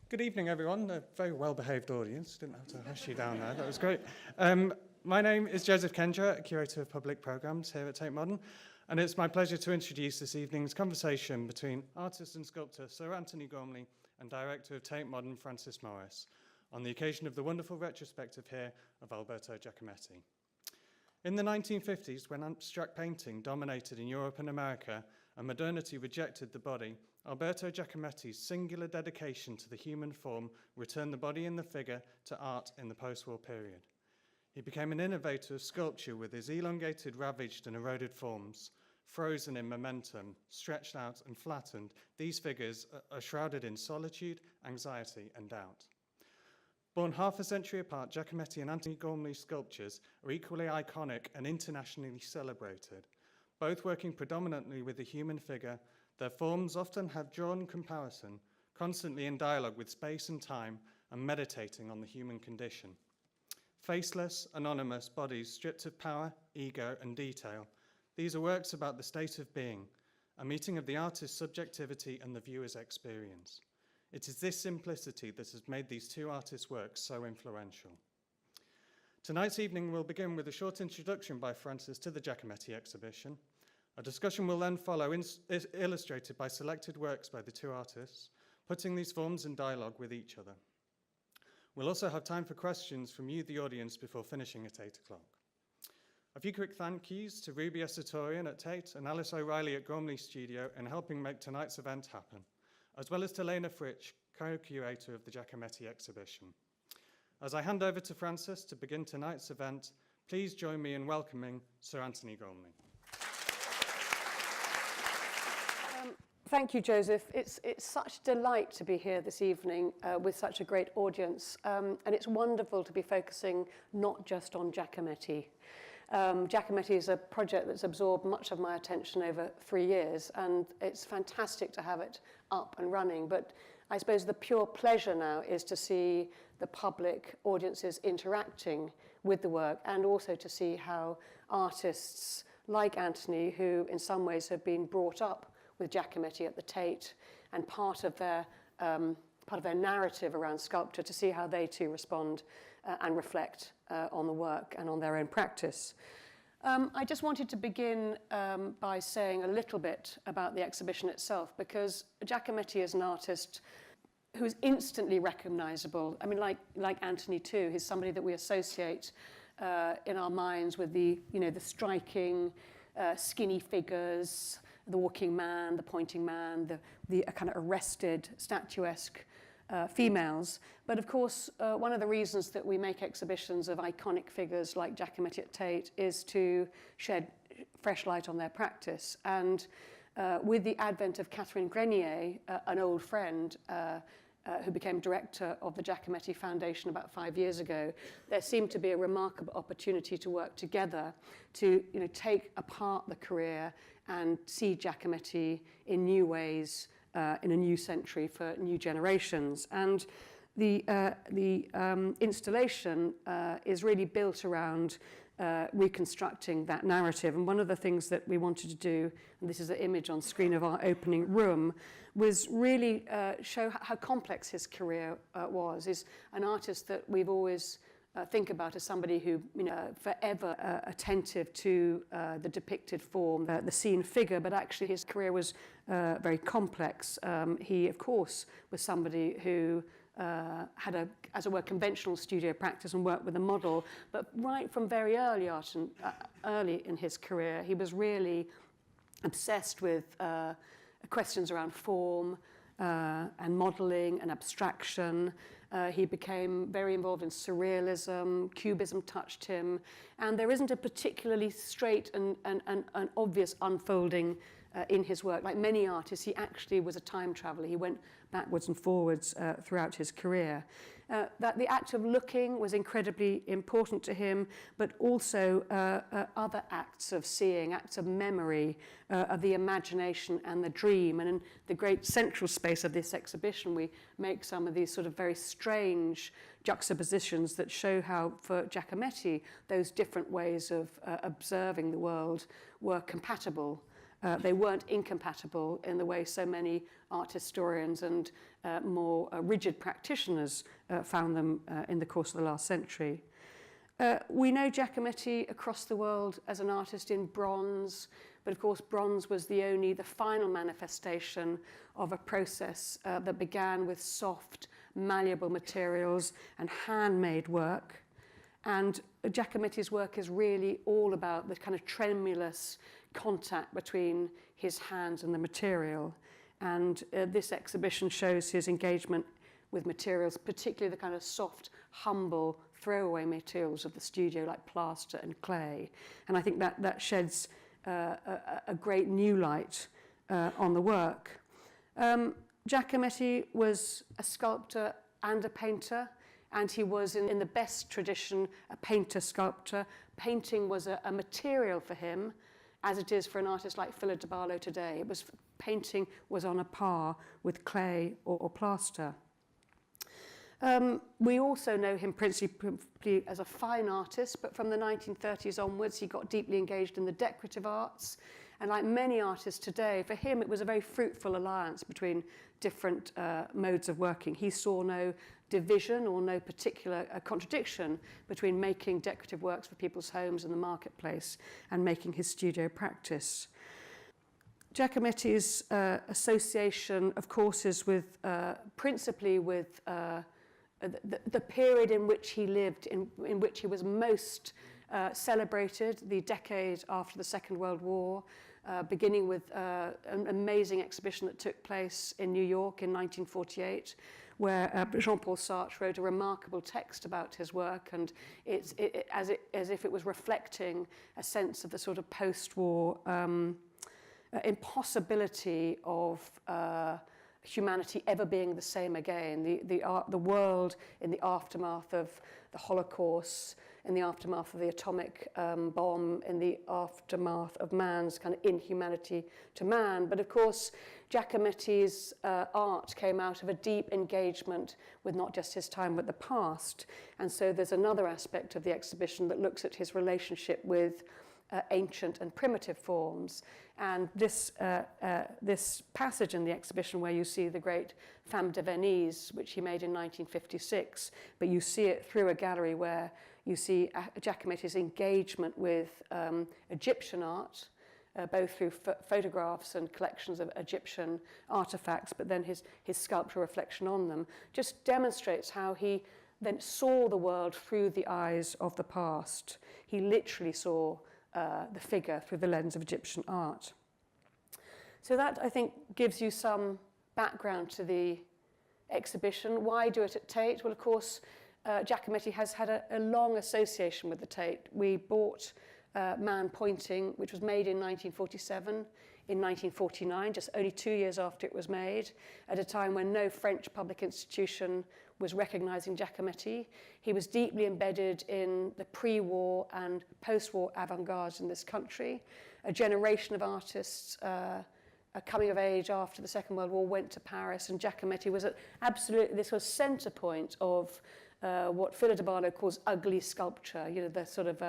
Good evening, everyone. A very well-behaved audience. Didn't have to hush you down there. That was great. My name is Joseph Kendra, Curator of Public Programmes here at Tate Modern, and it's my pleasure to introduce this evening's conversation between artist and sculptor Sir Antony Gormley and Director of Tate Modern Francis Morris on the occasion of the wonderful retrospective here of Alberto Giacometti. In the 1950s, when abstract painting dominated in Europe and America and modernity rejected the body, Alberto Giacometti's singular dedication to the human form returned the body and the figure to art in the post-war period. He became an innovator of sculpture with his elongated, ravaged and eroded forms. Frozen in momentum, stretched out and flattened, these figures are shrouded in solitude, anxiety and doubt. Born half a century apart, Giacometti and Antony Gormley's sculptures are equally iconic and internationally celebrated. Both working predominantly with the human figure, their forms often have drawn comparison, constantly in dialogue with space and time and meditating on the human condition. Faceless, anonymous bodies stripped of power, ego and detail, these are works about the state of being, a meeting of the artist's subjectivity and the viewer's experience. It is this simplicity that has made these two artists' works so influential. Tonight's evening will begin with a short introduction by Francis to the Giacometti exhibition. A discussion will then follow, illustrated by selected works by the two artists, putting these forms in dialogue with each other. We'll also have time for questions from you, the audience, before finishing at 8 o'clock. A few quick thank yous to Ruby Essatorian at Tate and Alice O'Reilly at Gormley Studio in helping make tonight's event happen, as well as to Lena Fritsch, co-curator of the Giacometti exhibition. As I hand over to Francis to begin tonight's event, please join me in welcoming Sir Antony Gormley. Thank you, Joseph. It's such a delight to be here this evening with such a great audience. And it's wonderful to be focusing not just on Giacometti. Giacometti is a project that's absorbed much of my attention over 3 years, and it's fantastic to have it up and running. But I suppose the pure pleasure now is to see the public audiences interacting with the work, and also to see how artists like Antony, who in some ways have been brought up with Giacometti at the Tate, and part of their narrative around sculpture, to see how they too respond and reflect on the work and on their own practice. I just wanted to begin by saying a little bit about the exhibition itself, because Giacometti is an artist who's instantly recognizable. I mean, like Antony too, he's somebody that we associate in our minds with the striking, skinny figures, the walking man, the pointing man, the kind of arrested, statuesque females. But of course, one of the reasons that we make exhibitions of iconic figures like Giacometti at Tate is to shed fresh light on their practice. And with the advent of Catherine Grenier, an old friend who became director of the Giacometti Foundation about 5 years ago, there seemed to be a remarkable opportunity to work together to take apart the career and see Giacometti in new ways in a new century for new generations. And the installation is really built around reconstructing that narrative. And one of the things that we wanted to do, and this is an image on screen of our opening room, was really show how complex his career was. He's an artist that we've always think about as somebody who, forever attentive to the depicted form, the seen figure, but actually his career was very complex. He, of course, was somebody who had a, as it were, conventional studio practice and worked with a model, but right from very early in his career, he was really obsessed with questions around form and modeling and abstraction. He became very involved in surrealism, cubism touched him, and there isn't a particularly straight and obvious unfolding in his work. Like many artists, he actually was a time traveler. He went backwards and forwards throughout his career. That the act of looking was incredibly important to him, but also other acts of seeing, acts of memory, of the imagination and the dream. And in the great central space of this exhibition, we make some of these sort of very strange juxtapositions that show how, for Giacometti, those different ways of observing the world were compatible. They weren't incompatible in the way so many art historians and more rigid practitioners found them in the course of the last century. We know Giacometti across the world as an artist in bronze, but of course bronze was the final manifestation of a process that began with soft, malleable materials and handmade work. And Giacometti's work is really all about the kind of tremulous contact between his hands and the material. And this exhibition shows his engagement with materials, particularly the kind of soft, humble, throwaway materials of the studio, like plaster and clay. And I think that sheds a great new light on the work. Giacometti was a sculptor and a painter, and he was, in the best tradition, a painter-sculptor. Painting was a material for him, as it is for an artist like Philip de Barlo today. Painting was on a par with clay or plaster. We also know him principally as a fine artist, but from the 1930s onwards, he got deeply engaged in the decorative arts. And like many artists today, for him, it was a very fruitful alliance between different modes of working. He saw no division or no particular contradiction between making decorative works for people's homes in the marketplace and making his studio practice. Giacometti's association, of course, is with principally with the period in which he lived, in which he was most celebrated, the decade after the Second World War, beginning with an amazing exhibition that took place in New York in 1948, where Jean-Paul Sartre wrote a remarkable text about his work, and as if it was reflecting a sense of the sort of post-war impossibility of humanity ever being the same again. The world in the aftermath of the Holocaust, in the aftermath of the atomic bomb, in the aftermath of man's kind of inhumanity to man. But of course, Giacometti's art came out of a deep engagement with not just his time, but the past. And so there's another aspect of the exhibition that looks at his relationship with ancient and primitive forms. And this passage in the exhibition where you see the great Femme de Venise, which he made in 1956, but you see it through a gallery where you see Giacometti's engagement with Egyptian art, both through photographs and collections of Egyptian artifacts, but then his sculptural reflection on them, just demonstrates how he then saw the world through the eyes of the past. He literally saw the figure through the lens of Egyptian art. So that, I think, gives you some background to the exhibition. Why do it at Tate? Well, of course, Giacometti has had a long association with the Tate. We bought Man Pointing, which was made in 1947, in 1949, just only 2 years after it was made, at a time when no French public institution was recognizing Giacometti. He was deeply embedded in the pre-war and post-war avant-gardes in this country. A generation of artists coming of age after the Second World War went to Paris, and Giacometti was absolutely this was center point of what Philip de Barlo calls ugly sculpture, the sort of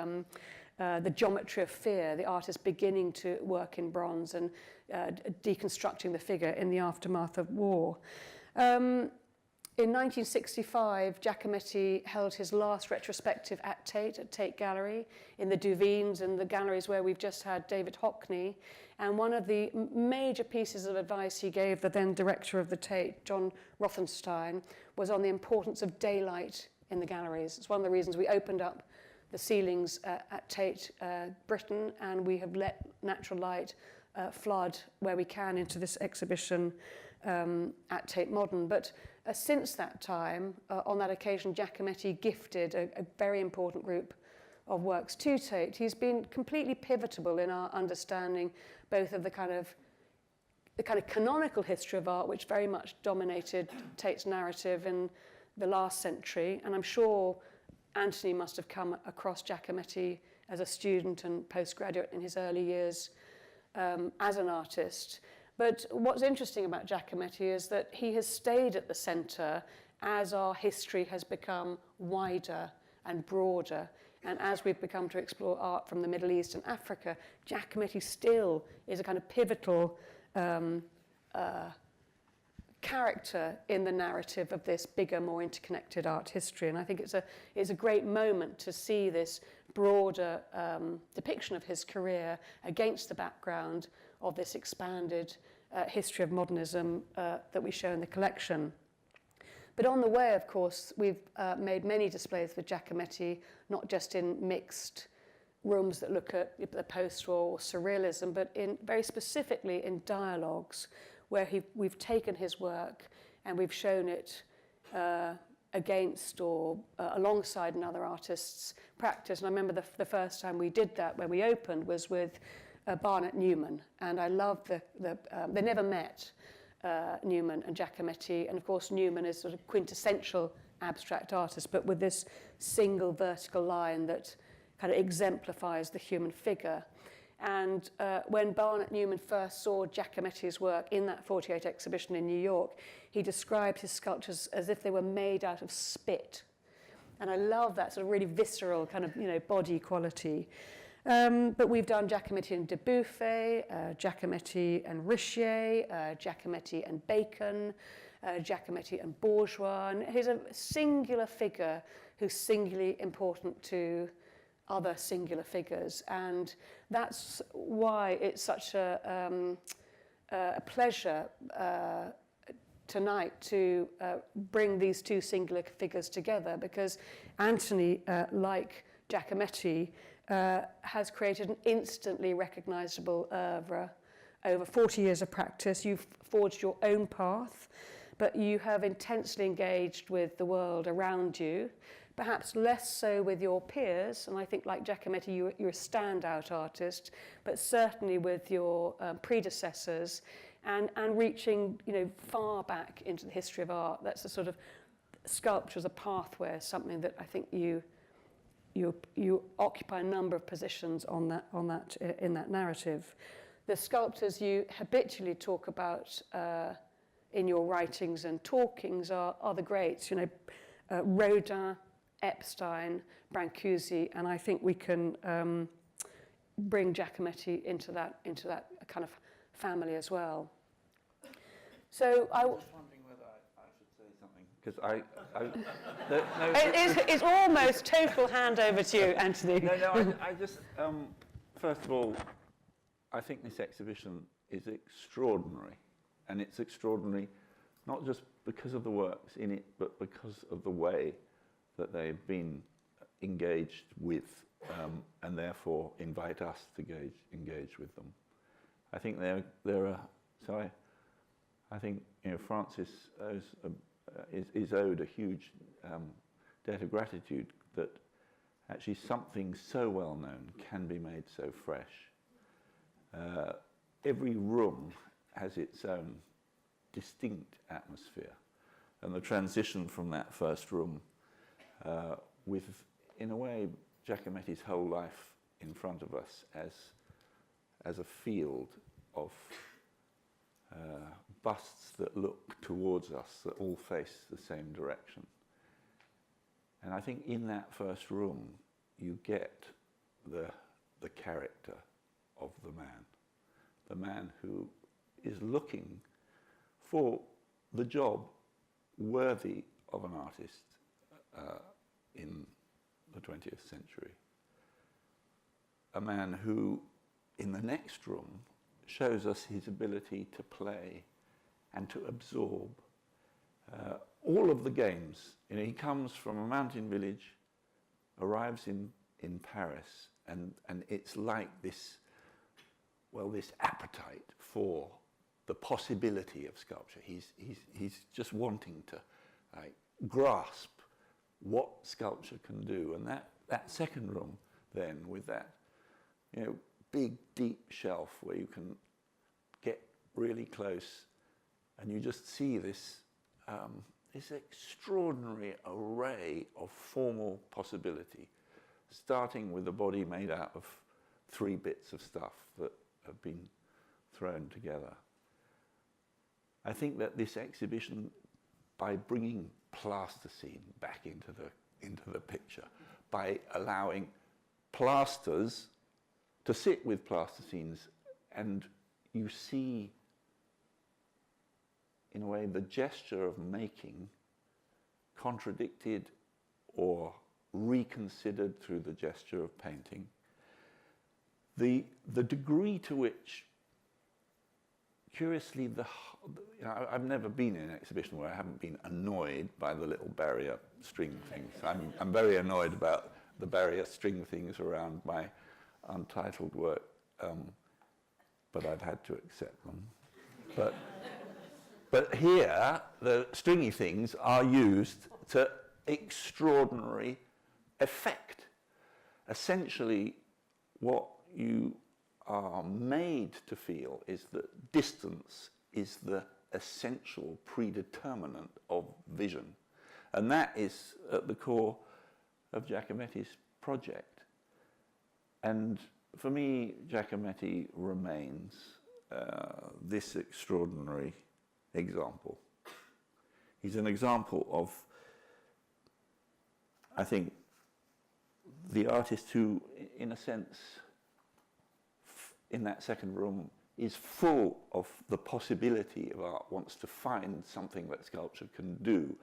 the geometry of fear, the artist beginning to work in bronze and deconstructing the figure in the aftermath of war. In 1965, Giacometti held his last retrospective at Tate Gallery, in the Duvines and the galleries where we've just had David Hockney. And one of the major pieces of advice he gave the then director of the Tate, John Rothenstein, was on the importance of daylight in the galleries. It's one of the reasons we opened up the ceilings at Tate Britain, and we have let natural light flood where we can into this exhibition at Tate Modern. But since that time, on that occasion, Giacometti gifted a very important group of works to Tate. He's been completely pivotal in our understanding both of the kind of canonical history of art, which very much dominated Tate's narrative in the last century. And I'm sure Antony must have come across Giacometti as a student and postgraduate in his early years as an artist. But what's interesting about Giacometti is that he has stayed at the centre as our history has become wider and broader. And as we've become to explore art from the Middle East and Africa, Giacometti still is a kind of pivotal character in the narrative of this bigger, more interconnected art history. And I think it's a great moment to see this broader depiction of his career against the background of this expanded history of modernism that we show in the collection. But on the way, of course, we've made many displays with Giacometti, not just in mixed rooms that look at the post-war or surrealism, but very specifically in dialogues where we've taken his work and we've shown it against or alongside another artist's practice. And I remember the first time we did that, when we opened, was with Barnett Newman. And I love they never met, Newman and Giacometti. And of course, Newman is sort of quintessential abstract artist, but with this single vertical line that kind of exemplifies the human figure. And when Barnett Newman first saw Giacometti's work in that 48 exhibition in New York, he described his sculptures as if they were made out of spit. And I love that sort of really visceral kind of, body quality. But we've done Giacometti and de Buffet, Giacometti and Richier, Giacometti and Bacon, Giacometti and Bourgeois. And he's a singular figure who's singularly important to other singular figures. And that's why it's such a pleasure tonight to bring these two singular figures together, because Antony, like Giacometti, has created an instantly recognizable oeuvre over 40 years of practice. You've forged your own path, but you have intensely engaged with the world around you, perhaps less so with your peers. And I think, like Giacometti, you're a standout artist, but certainly with your predecessors, and reaching far back into the history of art. That's a sort of sculpture as a pathway, something that I think you occupy a number of positions in that narrative. The sculptors you habitually talk about in your writings and talkings are the greats, Rodin, Epstein, Brancusi, and I think we can bring Giacometti into that kind of family as well. So I'm just wondering whether I should say something, because it's almost total handover to you, Anthony. I just first of all, I think this exhibition is extraordinary, and it's extraordinary not just because of the works in it, but because of the way that they've been engaged with, and therefore invite us to engage with them. I think I think Francis is owed a huge debt of gratitude that actually something so well known can be made so fresh. Every room has its own distinct atmosphere, and the transition from that first room with, in a way, Giacometti's whole life in front of us as a field of busts that look towards us, that all face the same direction. And I think in that first room you get the character of the man who is looking for the job worthy of an artist in the 20th century. A man who, in the next room, shows us his ability to play and to absorb all of the games. He comes from a mountain village, arrives in Paris, and it's like this appetite for the possibility of sculpture. He's just wanting to grasp what sculpture can do. And that second room then, with that big deep shelf where you can get really close, and you just see this extraordinary array of formal possibility, starting with a body made out of 3 bits of stuff that have been thrown together. I think that this exhibition, by bringing plasticine back into the picture, by allowing plasters to sit with plasticines, and you see, in a way, the gesture of making contradicted or reconsidered through the gesture of painting. The degree to which, curiously, I've never been in an exhibition where I haven't been annoyed by the little barrier string things. I'm very annoyed about the barrier string things around my untitled work, but I've had to accept them. But here, the stringy things are used to extraordinary effect. Essentially, what you are made to feel is that distance is the essential predeterminant of vision. And that is at the core of Giacometti's project. And for me, Giacometti remains this extraordinary example. He's an example of, I think, the artist who, in a sense, in that second room, is full of the possibility of art, wants to find something that sculpture can do.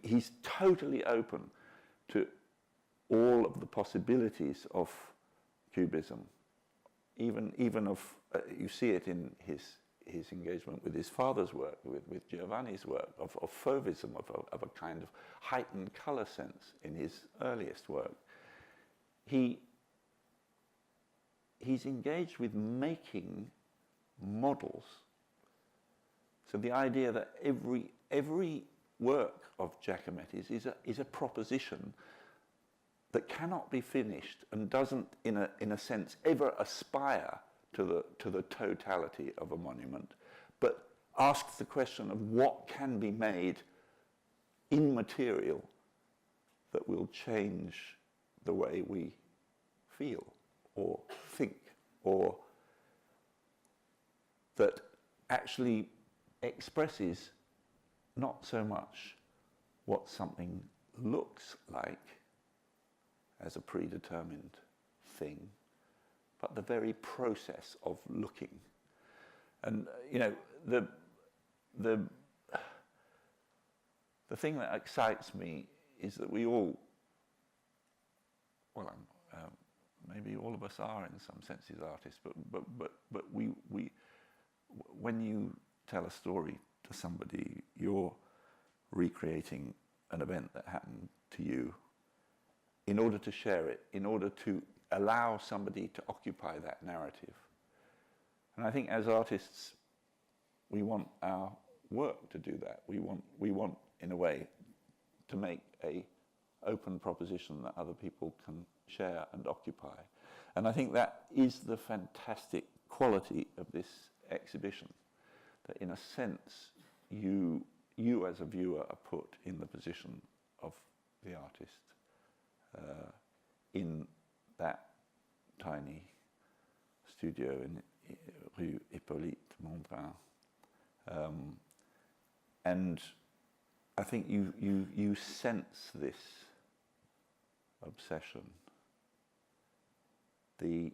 He's totally open to all of the possibilities of Cubism, even of, you see it in his engagement with his father's work, with Giovanni's work, of Fauvism, of a kind of heightened colour sense in his earliest work. He's engaged with making models. So the idea that every work of Giacometti's is a proposition that cannot be finished and doesn't, in a sense, ever aspire to the totality of a monument, but asks the question of what can be made in material that will change the way we feel or think, or that actually expresses not so much what something looks like as a predetermined thing, but the very process of looking. And you know, the thing that excites me is that we all, well, maybe all of us are in some senses artists, but we when you tell a story to somebody, you're recreating an event that happened to you in order to share it, in order to allow somebody to occupy that narrative. And I think as artists, we want our work to do that. We want, in a way, to make a open proposition that other people can share and occupy. And I think that is the fantastic quality of this exhibition, that in a sense, you as a viewer are put in the position of the artist in that tiny studio in Rue Hippolyte Montbrun. And I think you sense this obsession, the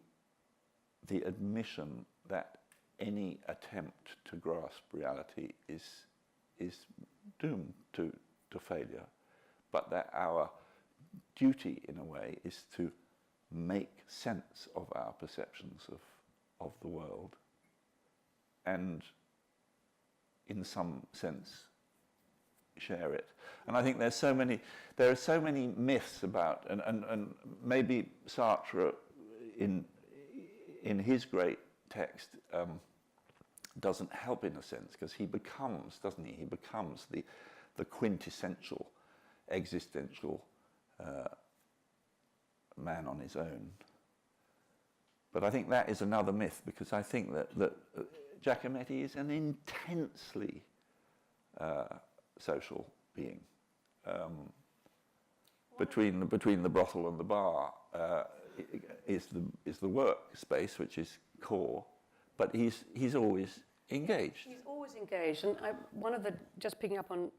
admission that any attempt to grasp reality is doomed to failure, but that our duty, in a way, is to make sense of our perceptions of the world, and in some sense share it. And I think there are so many myths about, and maybe Sartre in his great text doesn't help in a sense, because he becomes, doesn't he? He becomes the quintessential existential man on his own. But I think that is another myth, because I think that Giacometti is an intensely social being. Between the brothel and the bar is the work space, which is core, but he's always engaged. He's always engaged, and just picking up on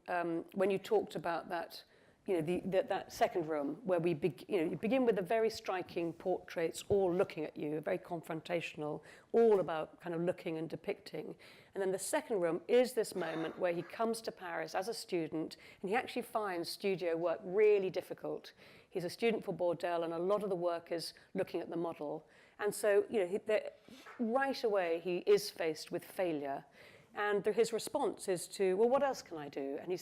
when you talked about that that second room where you begin with the very striking portraits all looking at you, very confrontational, all about kind of looking and depicting. And then the second room is this moment where he comes to Paris as a student and he actually finds studio work really difficult. He's a student for Bourdelle and a lot of the work is looking at the model. And so, right away he is faced with failure. And his response is to, well, what else can I do? And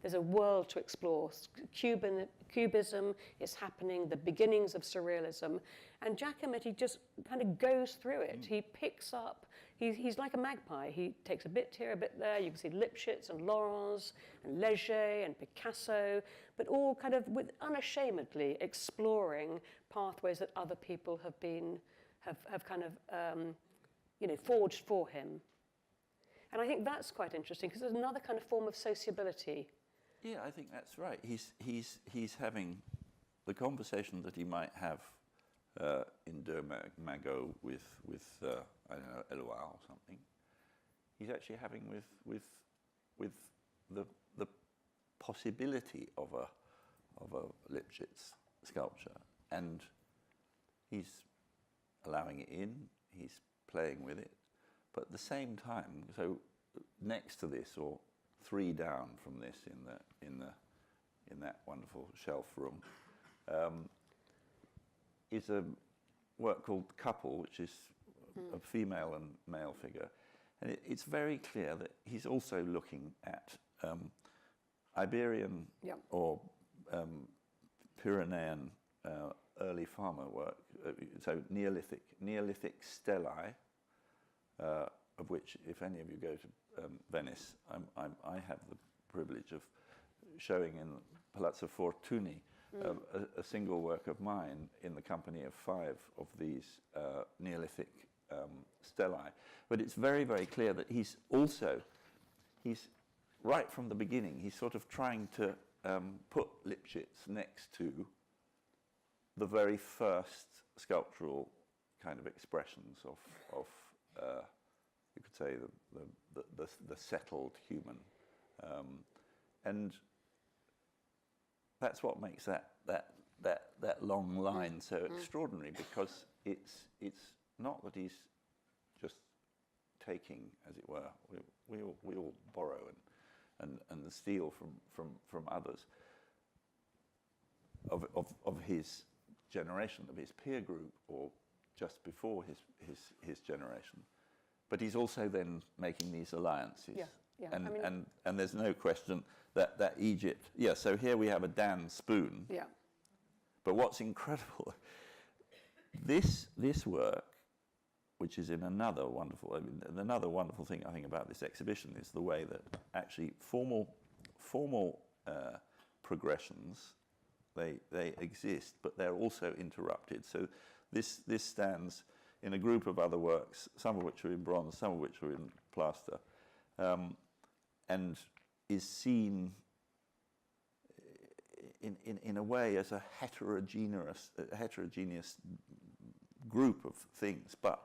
there's a world to explore. Cubism is happening, the beginnings of surrealism. And Giacometti just kind of goes through it. He picks up, he's like a magpie. He takes a bit here, a bit there. You can see Lipschitz and Laurens and Léger and Picasso, but all kind of unashamedly exploring pathways that other people have kind of, forged for him. And I think that's quite interesting because there's another kind of form of sociability. Yeah, I think that's right. He's having the conversation that he might have in Deux Magots with I don't know, Eloire or something. He's actually having with the possibility of a Lipschitz sculpture, and he's allowing it in. He's playing with it. But at the same time, so next to this, or 3 down from this, in that wonderful shelf room, is a work called Couple, which is a female and male figure, and it's very clear that he's also looking at Iberian or Pyrenean early farmer work, so Neolithic stelae. Of which, if any of you go to Venice, I have the privilege of showing in Palazzo Fortuny a single work of mine in the company of 5 of these Neolithic stelae. But it's very, very clear that he's right from the beginning, he's sort of trying to put Lipschitz next to the very first sculptural kind of expressions of you could say the settled human, and that's what makes that long line so extraordinary, because it's not that he's just taking, as it were. We all borrow and steal from others of his generation, of his peer group, or just before his generation. But he's also then making these alliances. Yeah. And there's no question that Egypt, so here we have a Dan spoon. Yeah. But what's incredible, this work, which is in another wonderful thing I think about this exhibition is the way that actually formal progressions, they exist, but they're also interrupted. So this stands in a group of other works, some of which are in bronze, some of which are in plaster, and is seen in a way as a heterogeneous group of things. But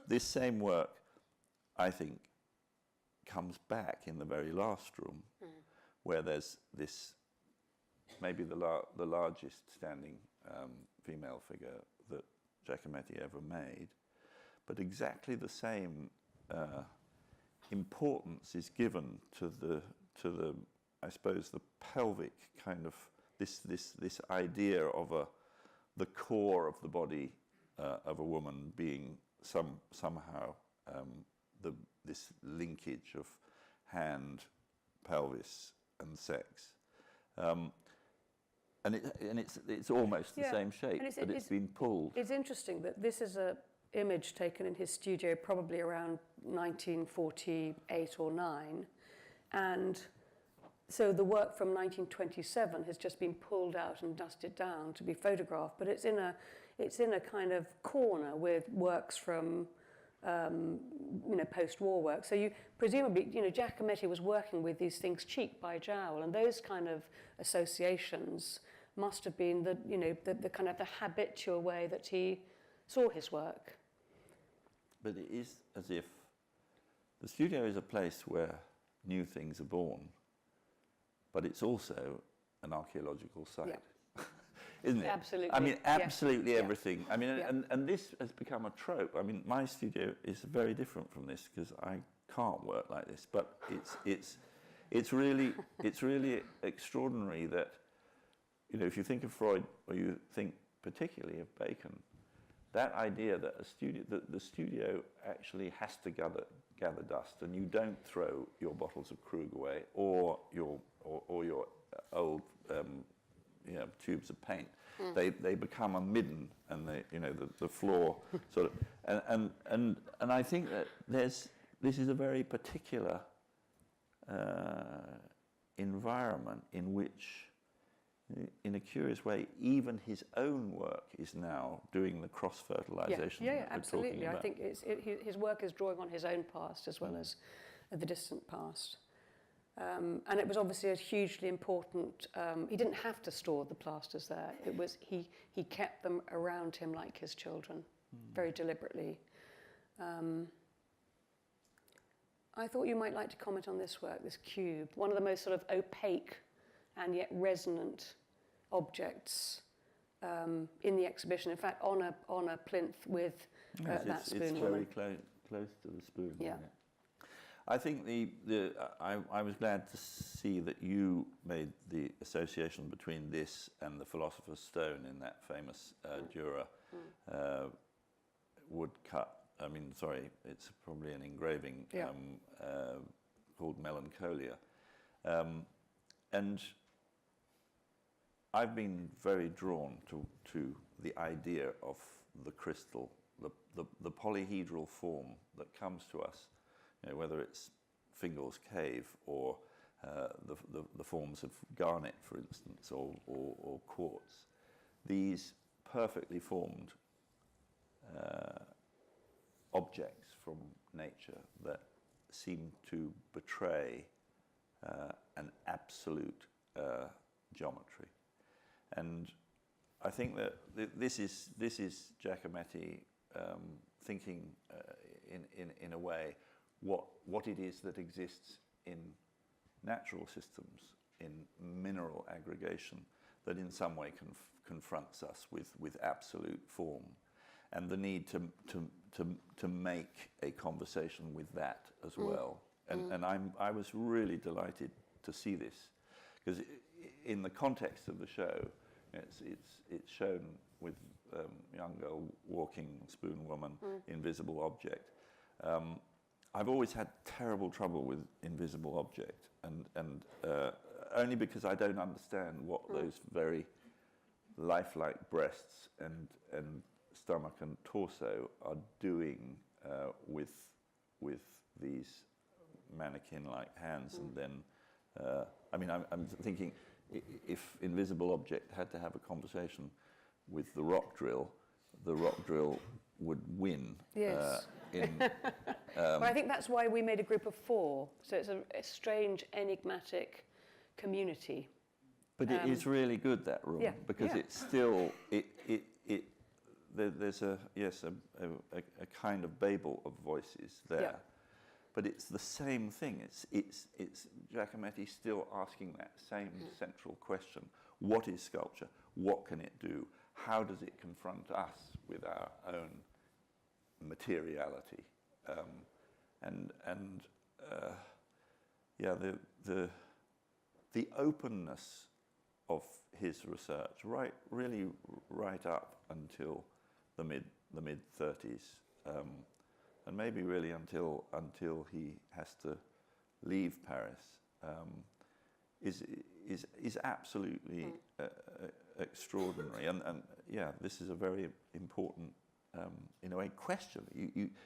this same work, I think, comes back in the very last room, where there's this, maybe the largest standing female figure that Giacometti ever made, but exactly the same importance is given to the I suppose the pelvic kind of this idea of the core of the body of a woman being somehow this linkage of hand, pelvis, and sex. And it's almost the same shape, but it's been pulled. It's interesting that this is an image taken in his studio probably around 1948 or 9, and so the work from 1927 has just been pulled out and dusted down to be photographed, but it's in a kind of corner with works from post-war work. So you presumably, Giacometti was working with these things cheek by jowl, and those kind of associations must have been the kind of the habitual way that he saw his work. But it is as if the studio is a place where new things are born, but it's also an archaeological site. Yeah. Isn't it? Absolutely. I mean, absolutely Yeah. everything. I mean, Yeah. and this has become a trope. I mean, my studio is very different from this because I can't work like this. But it's really extraordinary that, you know, if you think of Freud or you think particularly of Bacon, that idea that the studio actually has to gather dust, and you don't throw your bottles of Krug away or your old tubes of paint. They become a midden, and the floor sort of and I think that this is a very particular environment in which, in a curious way, even his own work is now doing the cross-fertilization. Yeah, that we're absolutely. talking I about. think his work is drawing on his own past as well as the distant past. And it was obviously a hugely important. He didn't have to store the plasters there. It was he kept them around him like his children, very deliberately. I thought you might like to comment on this work, this cube, one of the most sort of opaque and yet resonant objects in the exhibition. In fact, on a plinth with Yes, that spoon it's woman. very close to the spoon. Yeah. Isn't it? I think I was glad to see that you made the association between this and the Philosopher's Stone in that famous Jura woodcut. I mean, sorry, it's probably an engraving called Melancholia. And I've been very drawn to the idea of the crystal, the polyhedral form that comes to us, you know, whether it's Fingal's Cave or the forms of garnet, for instance, or quartz. These perfectly formed objects from nature that seem to betray an absolute geometry. And I think that this is Giacometti thinking in a way what it is that exists in natural systems, in mineral aggregation, that in some way confronts us with absolute form, and the need to make a conversation with that as well. And I was really delighted to see this, because in the context of the show, it's shown with young girl walking, spoon woman, invisible object. I've always had terrible trouble with invisible object, and only because I don't understand what those very lifelike breasts and stomach and torso are doing with these mannequin-like hands. And then, I mean, I'm thinking, if invisible object had to have a conversation with the rock drill would win. Yes. Well, I think that's why we made a group of 4. So it's a strange, enigmatic community. But it is really good, that room, because it's still there's a kind of Babel of voices there. Yeah. But it's the same thing. It's Giacometti still asking that same central question: what is sculpture? What can it do? How does it confront us with our own materiality? The openness of his research, really right up until the mid 30s, and maybe really until he has to leave Paris, is absolutely extraordinary. And this is a very important, in a way, question.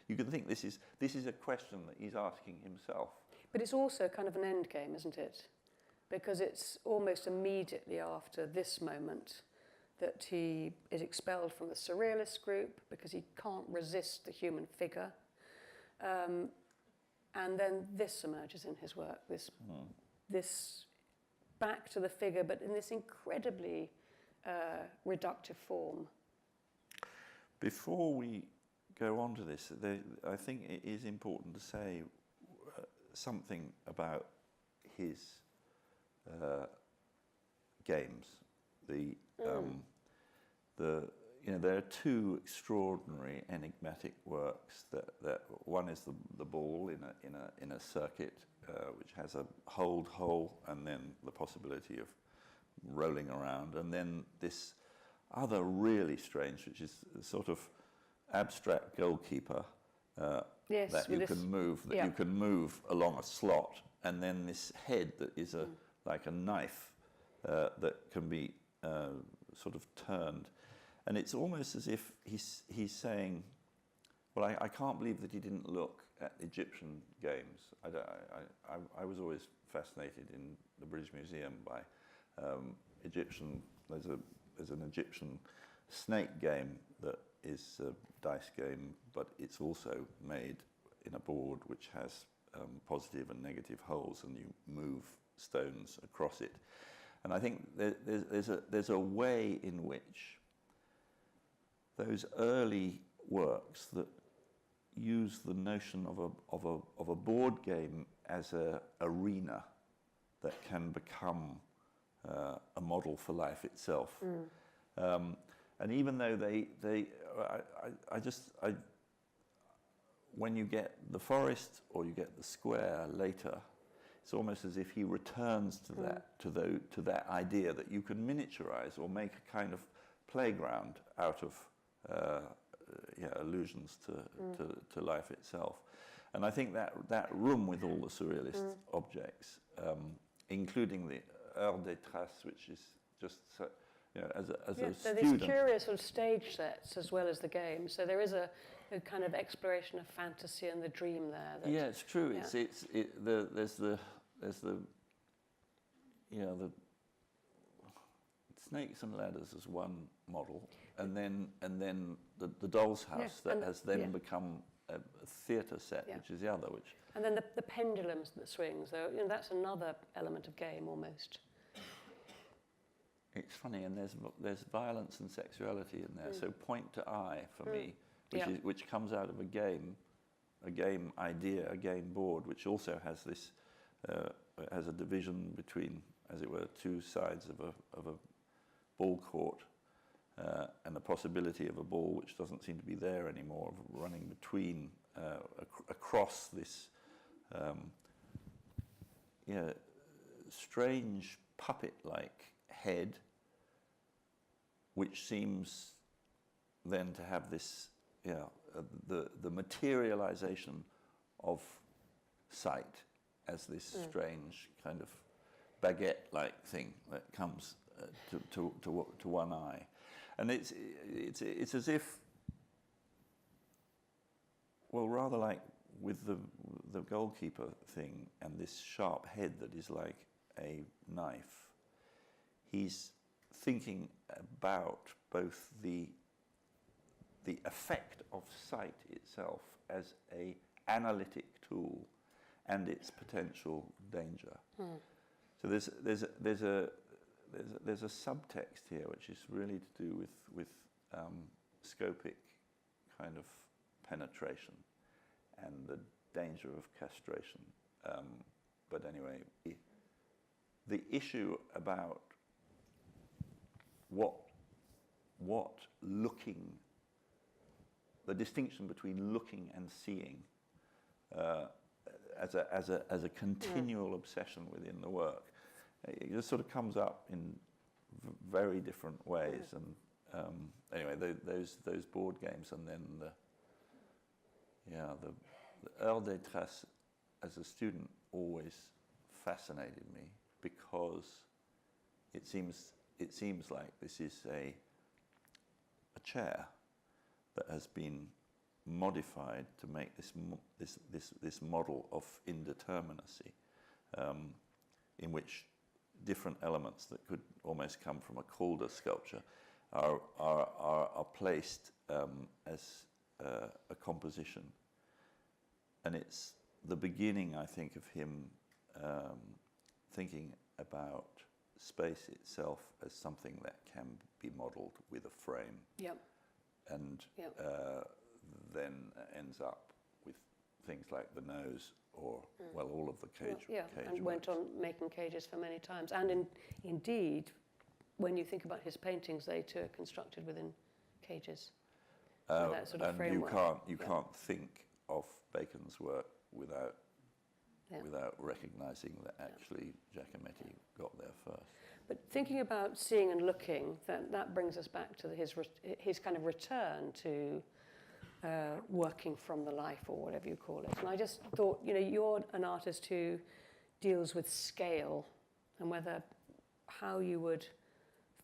You can think this is a question that he's asking himself. But it's also kind of an end game, isn't it? Because it's almost immediately after this moment that he is expelled from the Surrealist group because he can't resist the human figure. And then this emerges in his work, this back to the figure, but in this incredibly reductive form. Before we go on to this, I think it is important to say something about his games. There are two extraordinary enigmatic works. That one is the ball in a circuit which has a hold hole and then the possibility of rolling around, and then this other really strange, which is a sort of abstract goalkeeper Yes, that you can move. You can move along a slot, and then this head that is like a knife that can be sort of turned. And it's almost as if he's saying, well, I can't believe that he didn't look at Egyptian games. I was always fascinated in the British Museum by Egyptian. There's an Egyptian snake game that is a dice game, but it's also made in a board which has positive and negative holes, and you move stones across it. And I think there's a way in which those early works that use the notion of a board game as a arena that can become a model for life itself. And even though when you get the forest or you get the square later, it's almost as if he returns to that idea that you can miniaturize or make a kind of playground out of allusions to life itself. And I think that room with all the surrealist objects, including the heure des traces, which is just so, as a so student. these curious sort of stage sets as well as the game. So there is a kind of exploration of fantasy and the dream there. Yeah, it's true. Yeah. There's the snakes and ladders as one model, and then the doll's house that has then become a theatre set, which is the other. And then the pendulums that swing. So that's another element of game almost. It's funny, and there's violence and sexuality in there. So point to eye for me, which comes out of a game idea, a game board, which also has this has a division between, as it were, two sides of a ball court, and the possibility of a ball which doesn't seem to be there anymore, of running between across this strange puppet-like head, which seems then to have this, the materialization of sight as this strange kind of baguette-like thing that comes to one eye, and it's as if, well, rather like with the goalkeeper thing and this sharp head that is like a knife, he's thinking about both the effect of sight itself as a analytic tool and its potential danger. So there's a subtext here which is really to do with scopic kind of penetration and the danger of castration. But anyway, the issue about what looking, the distinction between looking and seeing as a continual obsession within the work, it just sort of comes up in very different ways. And anyway, those board games, and then the heure des traces as a student always fascinated me, because it seems like this is a chair that has been modified to make this model of indeterminacy, in which different elements that could almost come from a Calder sculpture are placed as a composition. And it's the beginning, I think, of him thinking about space itself as something that can be modelled with a frame. Yep. And then ends up with things like the nose, or well, all of the cage. And works. went on making cages for many times, and indeed when you think about his paintings, they too are constructed within cages. So that sort of and framework. you can't think of Bacon's work without recognising that actually Giacometti got there first. But thinking about seeing and looking, that brings us back to his kind of return to working from the life, or whatever you call it. And I just thought, you're an artist who deals with scale, and how you would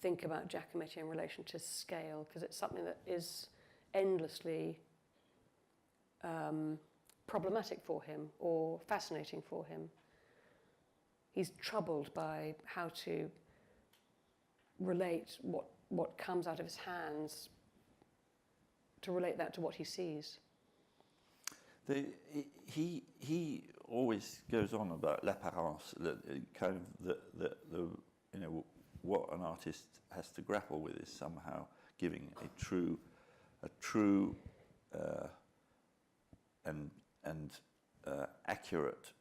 think about Giacometti in relation to scale, because it's something that is endlessly problematic for him or fascinating for him. He's troubled by how to relate what comes out of his hands, to relate that to what he sees. He always goes on about l'apparence, what an artist has to grapple with is somehow giving a true and accurate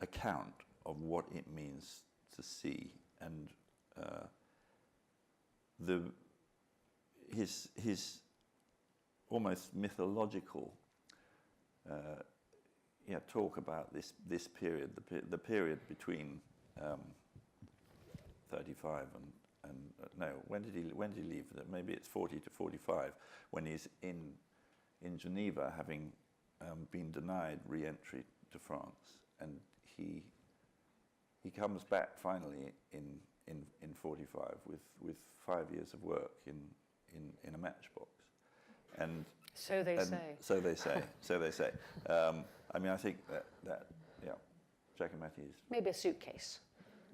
account of what it means to see, and his almost mythological talk about this period, the period between 35 and no, when did he leave? Maybe it's 40 to 45, when he's in Geneva, having been denied re-entry to France, and he comes back finally in 45 with 5 years of work in a matchbox, and so they say. I mean, I think that Giacometti is maybe a suitcase.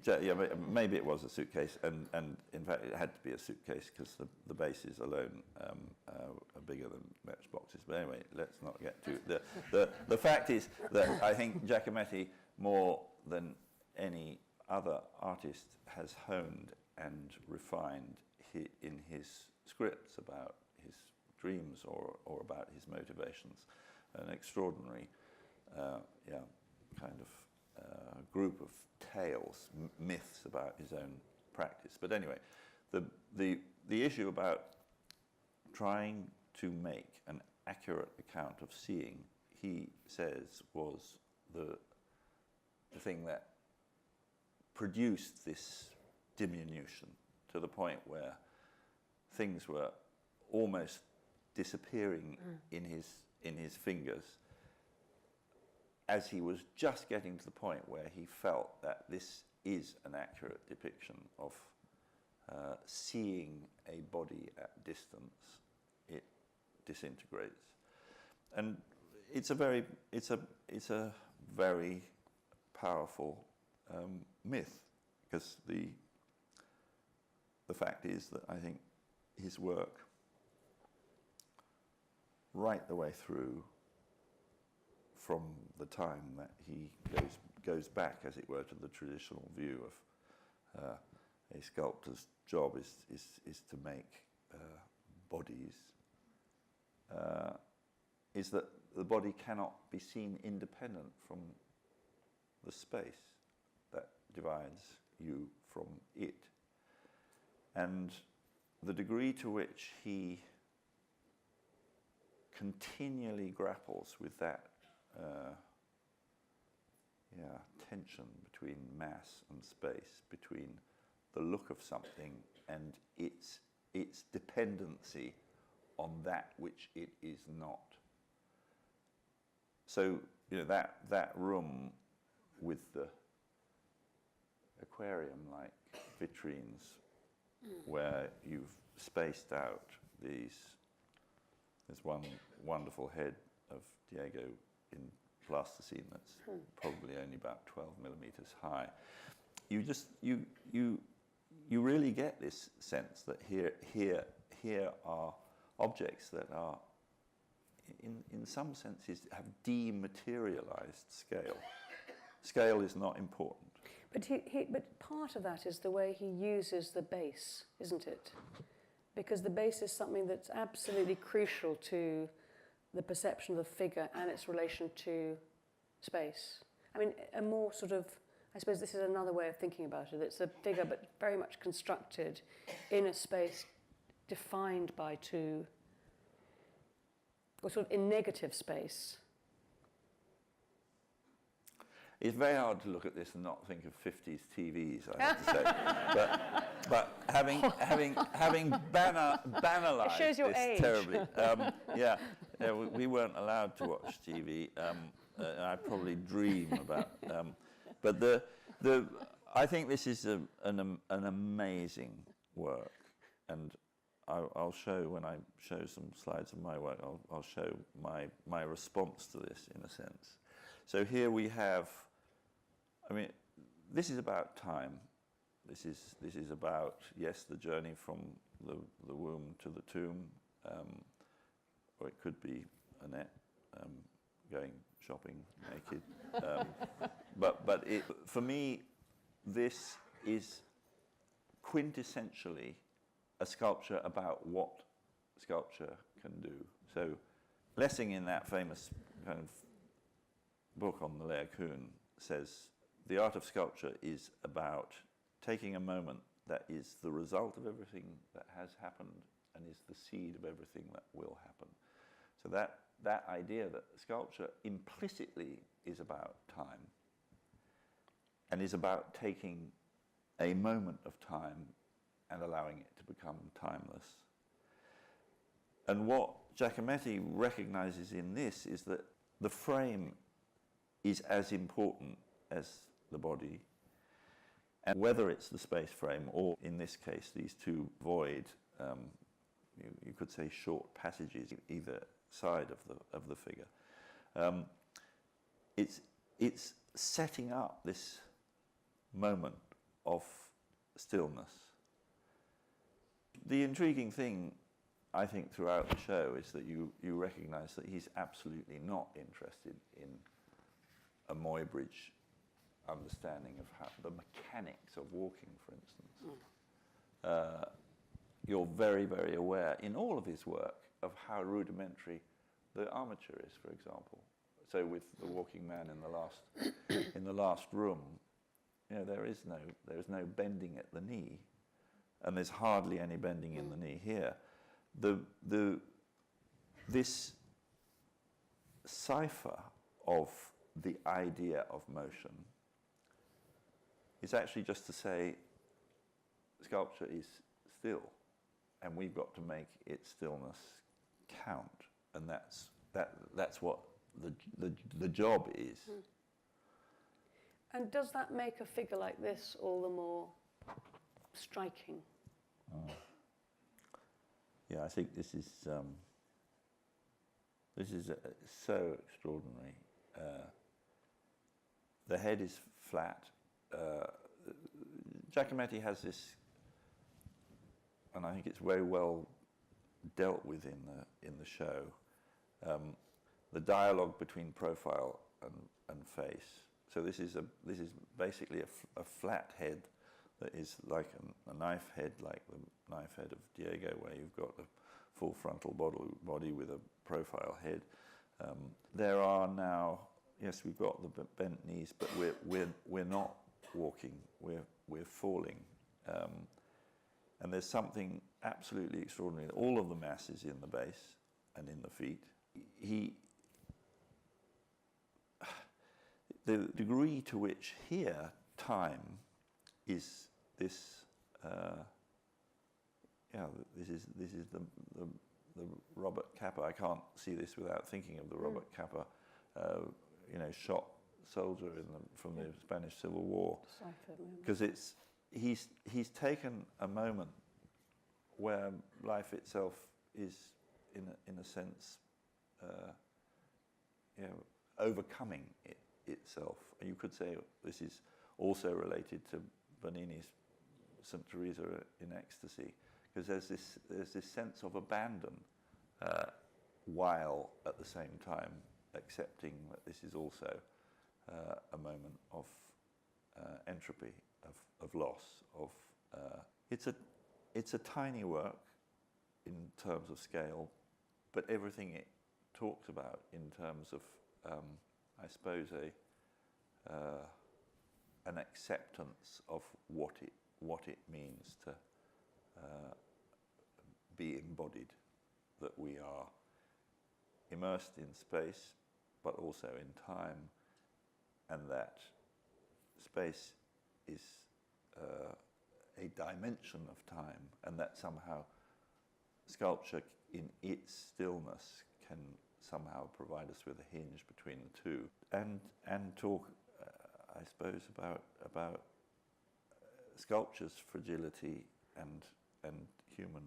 Yeah, maybe it was a suitcase, and in fact it had to be a suitcase because the bases alone are bigger than matchboxes. But anyway, let's not get too... The fact is that I think Giacometti, more than any other artist, has honed and refined in his scripts about his dreams or about his motivations an extraordinary kind of group of tales, myths about his own practice. But anyway, the issue about trying to make an accurate account of seeing, he says, was the thing that produced this diminution to the point where things were almost disappearing in his fingers, as he was just getting to the point where he felt that this is an accurate depiction of seeing a body at distance. It disintegrates, and it's a very powerful myth, because the fact is that I think his work, right the way through, from the time that he goes back, as it were, to the traditional view of a sculptor's job is to make bodies, is that the body cannot be seen independent from the space that divides you from it. And the degree to which he continually grapples with that tension between mass and space, between the look of something and its dependency on that which it is not. So that room with the aquarium-like vitrines, where you've spaced out there's one wonderful head of Diego in plasticine that's probably only about 12 millimeters high. You really get this sense that here are objects that are, in some senses, have dematerialized scale. Scale is not important. But part of that is the way he uses the base, isn't it? Because the base is something that's absolutely crucial to the perception of the figure and its relation to space. I mean, a more sort of, I suppose this is another way of thinking about it. It's a figure, but very much constructed in a space defined by two, or sort of in negative space. It's very hard to look at this and not think of 50s TVs, I have to say. but having banalised It shows your this age. terribly, we weren't allowed to watch TV. I probably dream about. But I think this is an amazing work, and I'll show, when I show some slides of my work, I'll show my response to this in a sense. So here we have, I mean, this is about time. This is about, yes, the journey from the womb to the tomb, or it could be Annette going shopping naked. But for me, this is quintessentially a sculpture about what sculpture can do. So Lessing, in that famous kind of book on the Laocoon, says the art of sculpture is about taking a moment that is the result of everything that has happened and is the seed of everything that will happen. So that idea that sculpture implicitly is about time and is about taking a moment of time and allowing it to become timeless. And what Giacometti recognizes in this is that the frame is as important as the body, and whether it's the space frame or, in this case, these two void, you could say short passages either side of the figure, it's setting up this moment of stillness. The intriguing thing, I think, throughout the show is that you recognize that he's absolutely not interested in a Muybridge understanding of how the mechanics of walking, for instance. You're very, very aware in all of his work of how rudimentary the armature is, for example. So with the walking man in the last room, there is no bending at the knee, and there's hardly any bending in the knee here. This cipher of the idea of motion is actually just to say sculpture is still, and we've got to make its stillness count, and that's what the job is. And does that make a figure like this all the more striking? Yeah, I think this is so extraordinary. The head is flat. Giacometti has this, and I think it's very well dealt with in the show. The dialogue between profile and face. So this is basically a flat head that is like a knife head, like the knife head of Diego, where you've got the full frontal body with a profile head. There are now, yes, we've got the bent knees, but we're not walking. We're falling, and there's something absolutely extraordinary. All of the mass is in the base and in the feet. The degree to which here time is this. This is the Robert Capa. I can't see this without thinking of the Robert Capa, shot soldier from the Spanish Civil War, because he's taken a moment where life itself is in a sense overcoming itself. And you could say this is also related to Bernini's St. Teresa in Ecstasy, because there's this sense of abandon while at the same time accepting that this is also a moment of entropy, of loss. It's a tiny work in terms of scale, but everything it talks about in terms of, I suppose, an acceptance of what it means to be embodied, that we are immersed in space, but also in time, and that space is a dimension of time, and that somehow sculpture in its stillness can somehow provide us with a hinge between the two, and talk, I suppose, about sculpture's fragility and human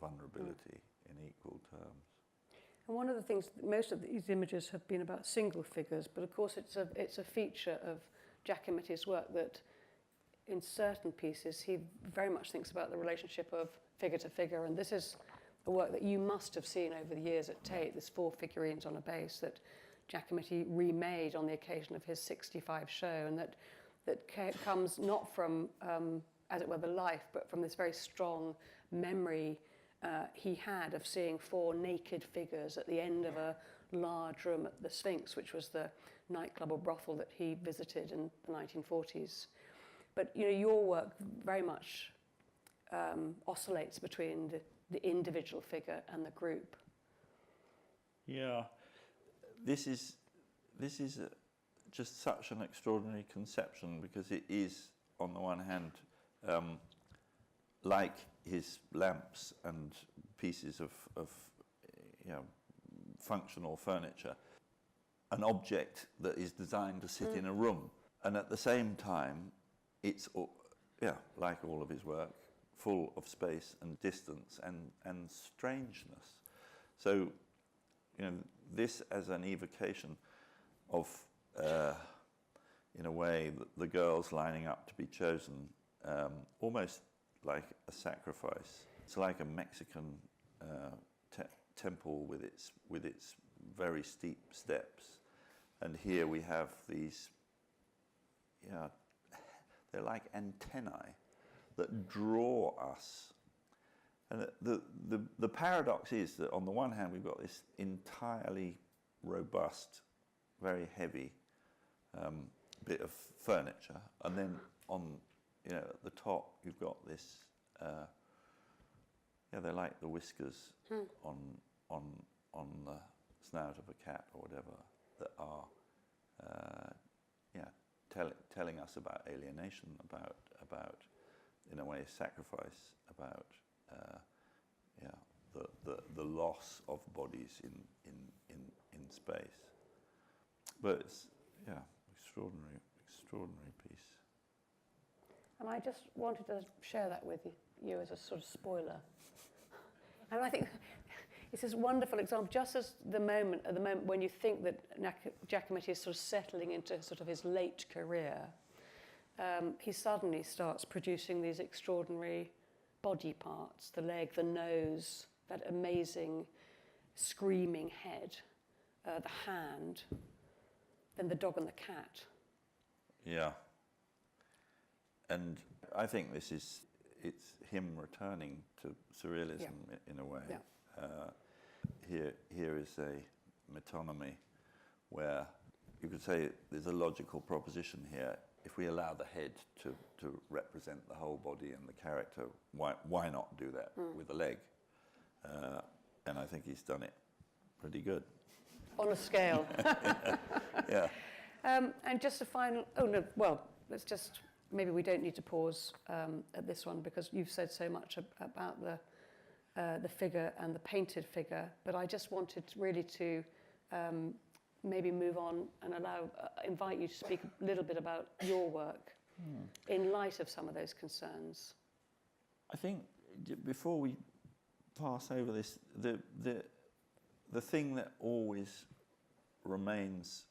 vulnerability in equal terms. And one of the things, most of these images have been about single figures, but of course it's a feature of Giacometti's work that in certain pieces he very much thinks about the relationship of figure to figure, and this is a work that you must have seen over the years at Tate. There's 4 figurines on a base that Giacometti remade on the occasion of his 65 show, and that comes not from, as it were, the life, but from this very strong memory he had of seeing 4 naked figures at the end of a large room at the Sphinx, which was the nightclub or brothel that he visited in the 1940s. But you know, your work very much oscillates between the individual figure and the group. Yeah, this is just such an extraordinary conception, because it is, on the one hand, like his lamps and pieces of you know, functional furniture, an object that is designed to sit in a room, and at the same time, it's like all of his work, full of space and distance and strangeness. So, you know, this as an evocation of, in a way, the girls lining up to be chosen, almost like a sacrifice. It's like a Mexican temple with its very steep steps, and here we have these, they're like antennae that draw us. And the paradox is that on the one hand we've got this entirely robust, very heavy bit of furniture, and then on, you know, at the top you've got this, they're like the whiskers on the snout of a cat or whatever, that are telling us about alienation, about in a way sacrifice, about the loss of bodies in space. But it's extraordinary piece. And I just wanted to share that with you as a sort of spoiler. And I think it's this wonderful example, just as at the moment when you think that Giacometti is sort of settling into sort of his late career, he suddenly starts producing these extraordinary body parts, the leg, the nose, that amazing screaming head, the hand, then the dog and the cat. Yeah. And I think it's him returning to surrealism in a way. Yeah. Here is a metonymy where you could say there's a logical proposition here. If we allow the head to represent the whole body and the character, why not do that with the leg? And I think he's done it pretty good. On a scale. Yeah. And just a final, let's just, maybe we don't need to pause at this one, because you've said so much about the figure and the painted figure, but I just wanted really to maybe move on and invite you to speak a little bit about your work in light of some of those concerns. I think before we pass over this, the thing that always remains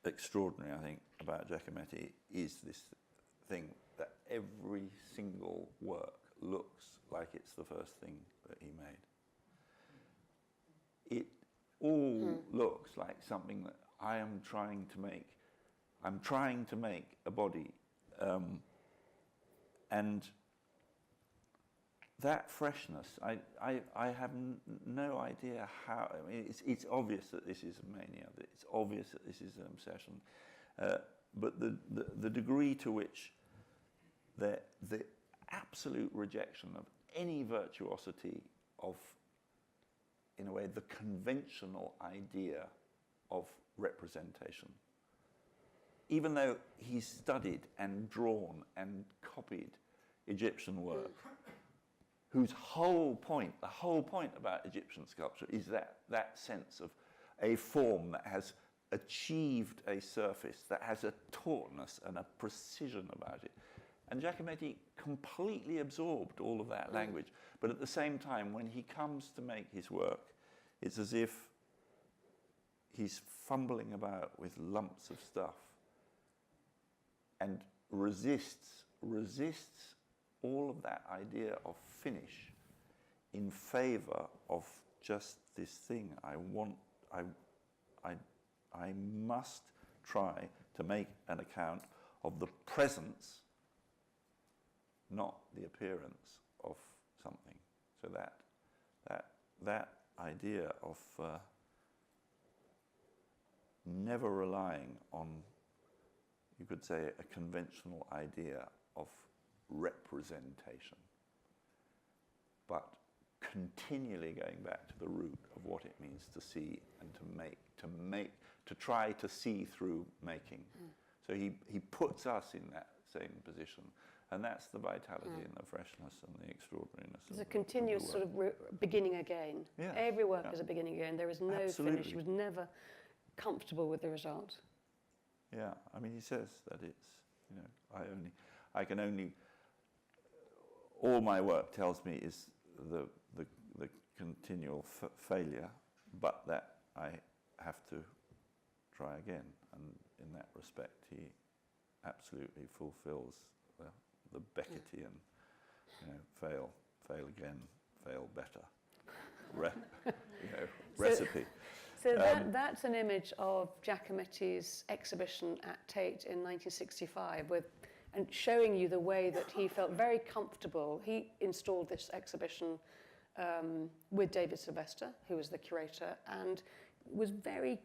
extraordinary, I think, about Giacometti is this thing that every single work looks like it's the first thing that he made. It all looks like something that I am trying to make. I'm trying to make a body, and that freshness, I have no idea how. I mean, it's obvious that this is a mania. That it's obvious that this is an obsession, but the degree to which the absolute rejection of any virtuosity of, in a way, the conventional idea of representation. Even though he's studied and drawn and copied Egyptian work, whose whole point, the whole point about Egyptian sculpture is that sense of a form that has achieved a surface, that has a tautness and a precision about it. And Giacometti completely absorbed all of that language. But at the same time, when he comes to make his work, it's as if he's fumbling about with lumps of stuff and resists all of that idea of finish in favor of just this thing. I must try to make an account of the presence, not the appearance of something. So that idea of never relying on, you could say, a conventional idea of representation, but continually going back to the root of what it means to see and to try to see through making. So he puts us in that same position, and that's the vitality and the freshness and the extraordinariness. It's a continuous sort of beginning again. Yeah. Every work is a beginning again. There is no Absolutely. finish. He was never comfortable with the result. Yeah, I mean, he says that it's, I can only, all my work tells me is the continual failure, but that I have to try again. And in that respect, he absolutely fulfills the Beckettian, fail again, fail better, recipe. So that's an image of Giacometti's exhibition at Tate in 1965, and showing you the way that he felt very comfortable. He installed this exhibition with David Sylvester, who was the curator, and was very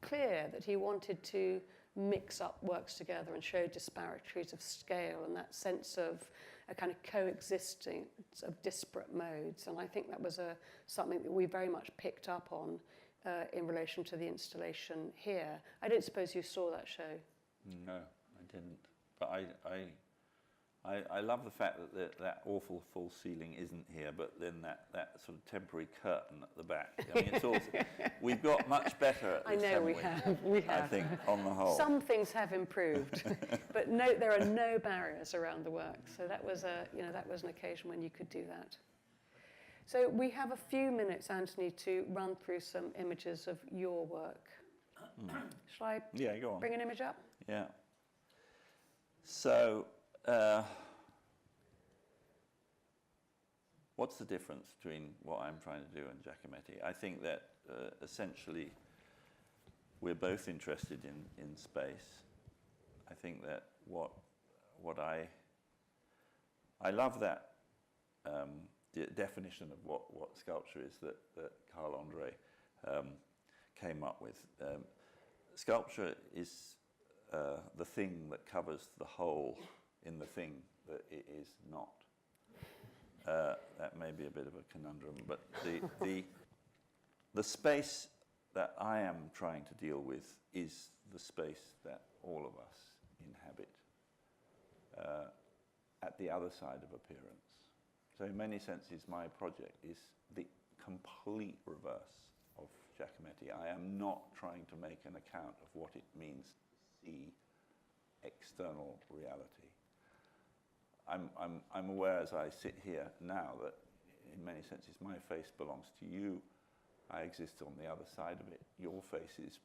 clear that he wanted to mix up works together and show disparities of scale and that sense of a kind of coexisting of disparate modes. And I think that was something that we very much picked up on in relation to the installation here. I don't suppose you saw that show? No, I didn't. But I love the fact that awful false ceiling isn't here, but then that sort of temporary curtain at the back. I mean, it's also, we've got much better at this. I know we have. I think, on the whole. Some things have improved, but no, there are no barriers around the work. So that was an occasion when you could do that. So we have a few minutes, Anthony, to run through some images of your work. Shall I go on. bring an image up? Yeah. So, what's the difference between what I'm trying to do and Giacometti? I think that essentially we're both interested in space. I think that what I love that the definition of what sculpture is that Carl-Andre came up with. Sculpture is the thing that covers the whole in the thing that it is not. That may be a bit of a conundrum, but the space that I am trying to deal with is the space that all of us inhabit at the other side of appearance. So in many senses, my project is the complete reverse of Giacometti. I am not trying to make an account of what it means to see external reality. I'm aware as I sit here now that in many senses my face belongs to you. I exist on the other side of it. Your faces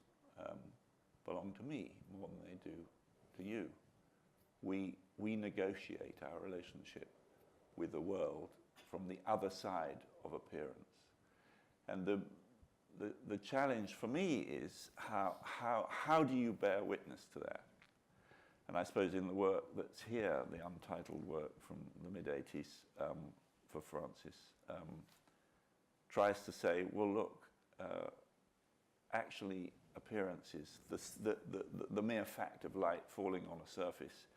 belong to me more than they do to you. We negotiate our relationship with the world from the other side of appearance. And the challenge for me is how do you bear witness to that? And I suppose in the work that's here, the untitled work from the mid-80s for Francis, tries to say, well, look, actually appearances, the mere fact of light falling on a surface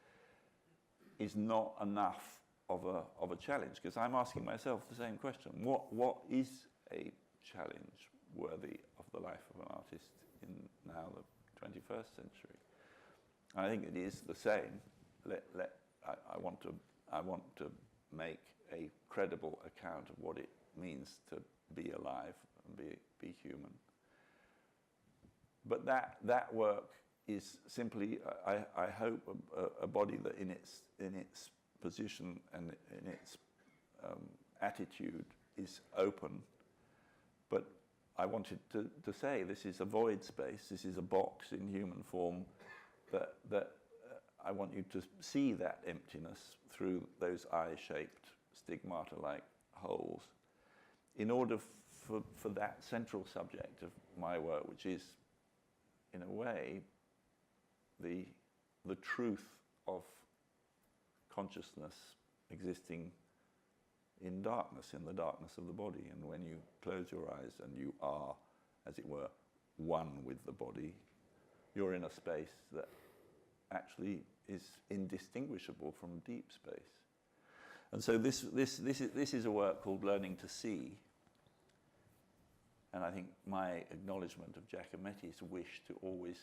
is not enough of a challenge, because I'm asking myself the same question. What is a challenge worthy of the life of an artist in now the 21st century? I think it is the same. I want to make a credible account of what it means to be alive and be human. But that work is simply, I hope, a body that in its position and in its attitude is open. But I wanted to say this is a void space. This is a box in human form that I want you to see that emptiness through those eye-shaped stigmata-like holes, in order for that central subject of my work, which is, in a way, the truth of consciousness existing in darkness, in the darkness of the body. And when you close your eyes and you are, as it were, one with the body, you're in a space that actually is indistinguishable from deep space. And so this is a work called Learning to See. And I think my acknowledgement of Giacometti's wish to always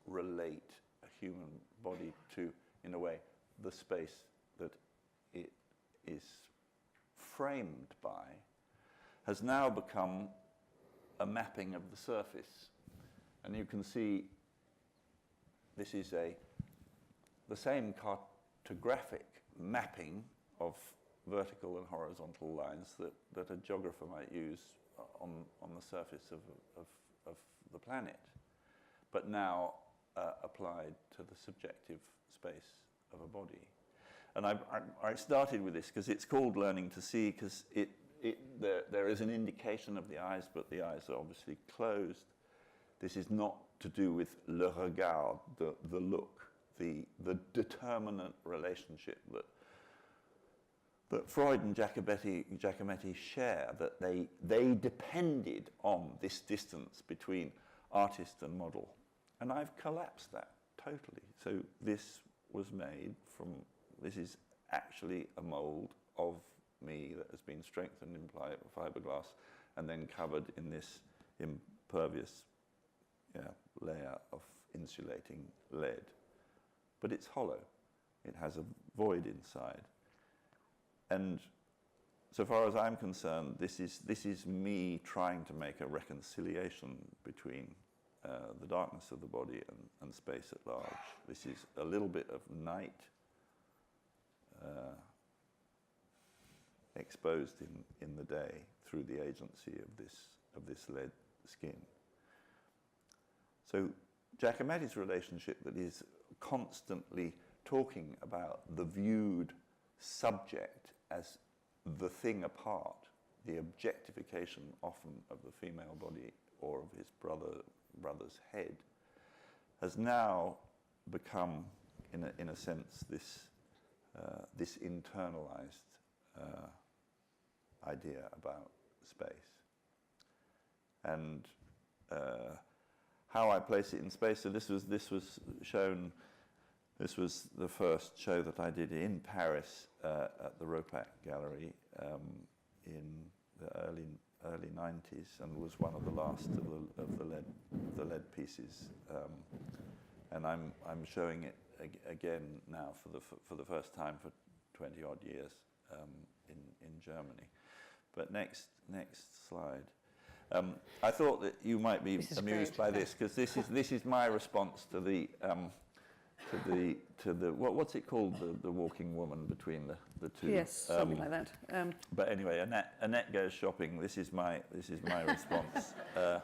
relate a human body to, in a way, the space that it is framed by, has now become a mapping of the surface. And you can see this is the same cartographic mapping of vertical and horizontal lines that a geographer might use on the surface of the planet, but now applied to the subjective space of a body. And I started with this because it's called Learning to See, because there is an indication of the eyes, but the eyes are obviously closed. This is not to do with le regard, the look, the determinate relationship that Freud and Giacometti share, that they depended on this distance between artist and model. And I've collapsed that totally. So this was made from, this is actually a mould of me that has been strengthened in fiberglass and then covered in this impervious layer of insulating lead. But it's hollow. It has a void inside. And so far as I'm concerned, this is me trying to make a reconciliation between the darkness of the body and space at large. This is a little bit of night exposed in the day through the agency of this lead skin. So Giacometti's relationship, that is constantly talking about the viewed subject as the thing apart, the objectification often of the female body or of his brother's head, has now become, in a sense, this internalized idea about space. And how I place it in space. So this was shown. This was the first show that I did in Paris at the Ropac Gallery in the early 90s, and was one of the last of the lead pieces. And I'm showing it again now for the first time for 20 odd years in Germany. But next slide. I thought that you might be amused by this, because this is my response to the what's it called, the walking woman between the two. Yes, something like that. But anyway, Annette goes shopping. This is my response. So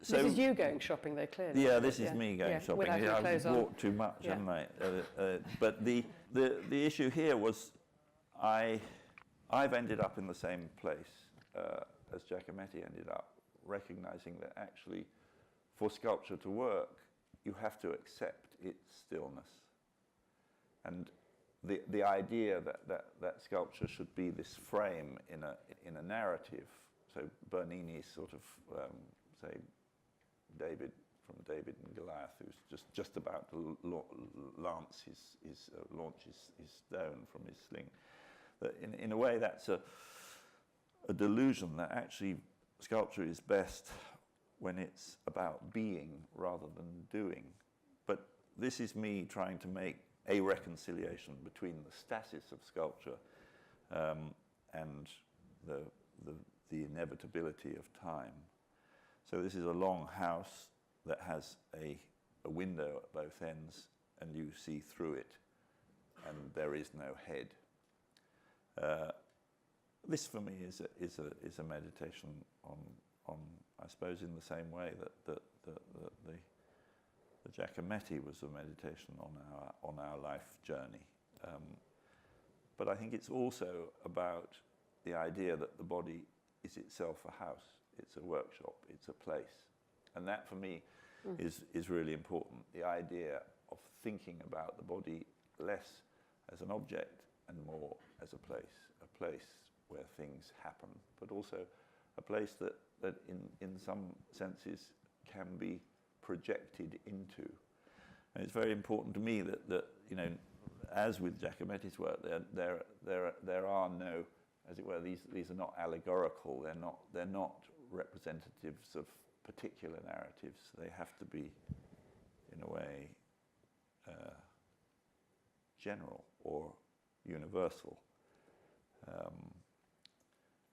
this is you going shopping, though, clearly. Yeah, this is me going shopping. Without your clothes on. I've walked too much, haven't I? But the issue here was I've ended up in the same place as Giacometti ended up, recognizing that actually for sculpture to work, you have to accept its stillness. And the idea that sculpture should be this frame in a narrative, so Bernini's sort of say, David from David and Goliath, who's just about to launch his stone from his sling. That in a way, that's a delusion that actually sculpture is best when it's about being rather than doing. But this is me trying to make a reconciliation between the stasis of sculpture and the inevitability of time. So this is a long house that has a window at both ends, and you see through it, and there is no head. This for me is a meditation on I suppose in the same way that the Giacometti was a meditation on our life journey. But I think it's also about the idea that the body is itself a house, it's a workshop, it's a place. And that for me is really important. The idea of thinking about the body less as an object and more as a place where things happen, but also a place that in some senses can be projected into. And it's very important to me that you know, as with Giacometti's work, there are no, as it were, these are not allegorical. They're not representatives of particular narratives. They have to be, in a way, general or universal.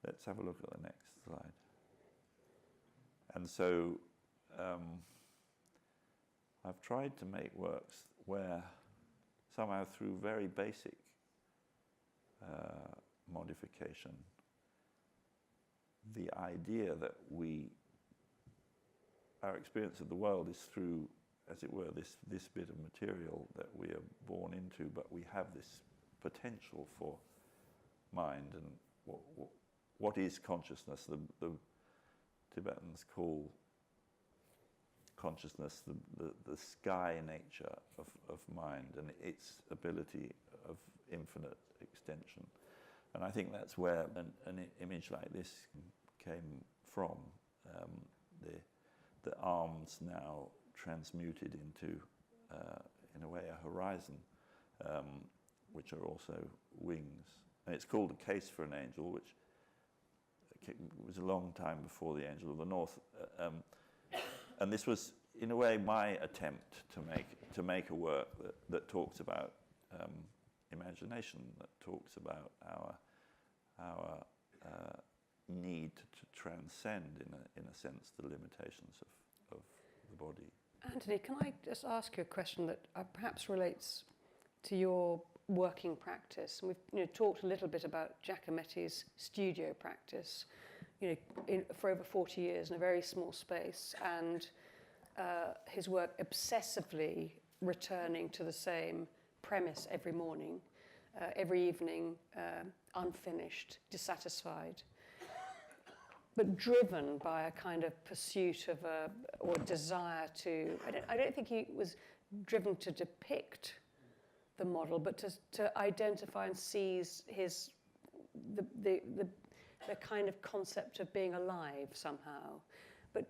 Let's have a look at the next slide. And so I've tried to make works where somehow through very basic modification, the idea that our experience of the world is through, as it were, this bit of material that we are born into, but we have this potential for mind. And what is consciousness? The Tibetans call consciousness the sky nature of mind and its ability of infinite extension. And I think that's where an image like this came from. The arms now transmuted into, in a way, a horizon, which are also wings. And it's called A Case for an Angel, which was a long time before the Angel of the North. And this was, in a way, my attempt to make a work that talks about imagination, that talks about our need to transcend, in a sense, the limitations of the body. Anthony, can I just ask you a question that perhaps relates to your working practice? And we've talked a little bit about Giacometti's studio practice, for over 40 years in a very small space, and his work obsessively returning to the same premise every morning, every evening, unfinished, dissatisfied, but driven by a kind of pursuit of or desire to. I don't think he was driven to depict the model, but to identify and seize the kind of concept of being alive somehow. But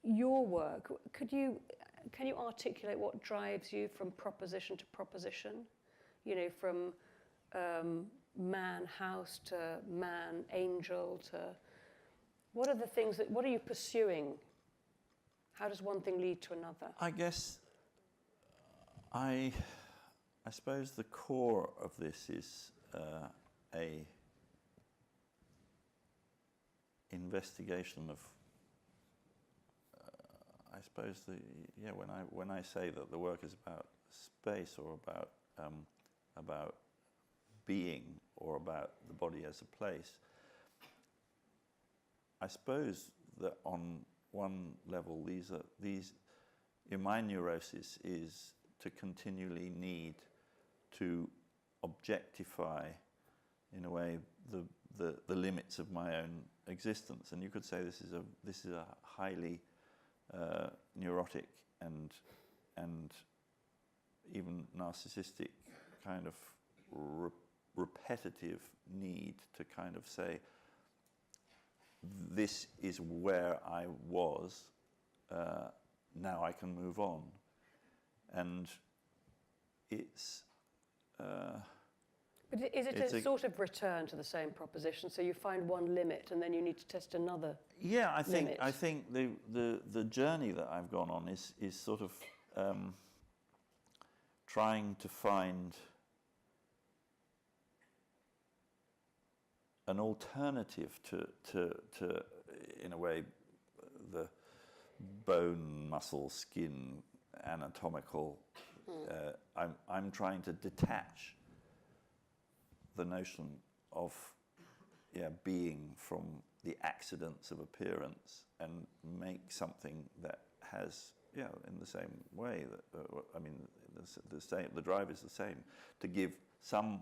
your work, can you articulate what drives you from proposition to proposition? From man house to man angel to what are the things what are you pursuing? How does one thing lead to another? I guess I suppose the core of this is a investigation of I suppose when I say that the work is about space or about being or about the body as a place, I suppose that on one level my neurosis is to continually need to objectify, in a way, the limits of my own existence. And you could say this is a highly neurotic and even narcissistic kind of repetitive need to kind of say, this is where I was, now I can move on. And it's... But is it a sort of return to the same proposition? So you find one limit and then you need to test another Yeah, I think limit. I think the journey that I've gone on is sort of trying to find an alternative to in a way the bone, muscle, skin, anatomical. I'm trying to detach the notion of being from the accidents of appearance and make something that has in the same way that I mean the same, the drive is the same, to give some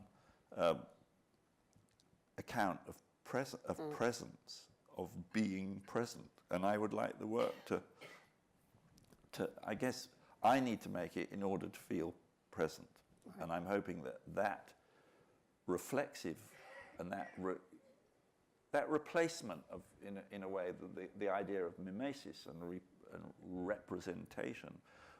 account of presence, of being present. And I would like the work to I guess I need to make it in order to feel present. Right. And I'm hoping that reflexive and that replacement of, in a way, the idea of mimesis and representation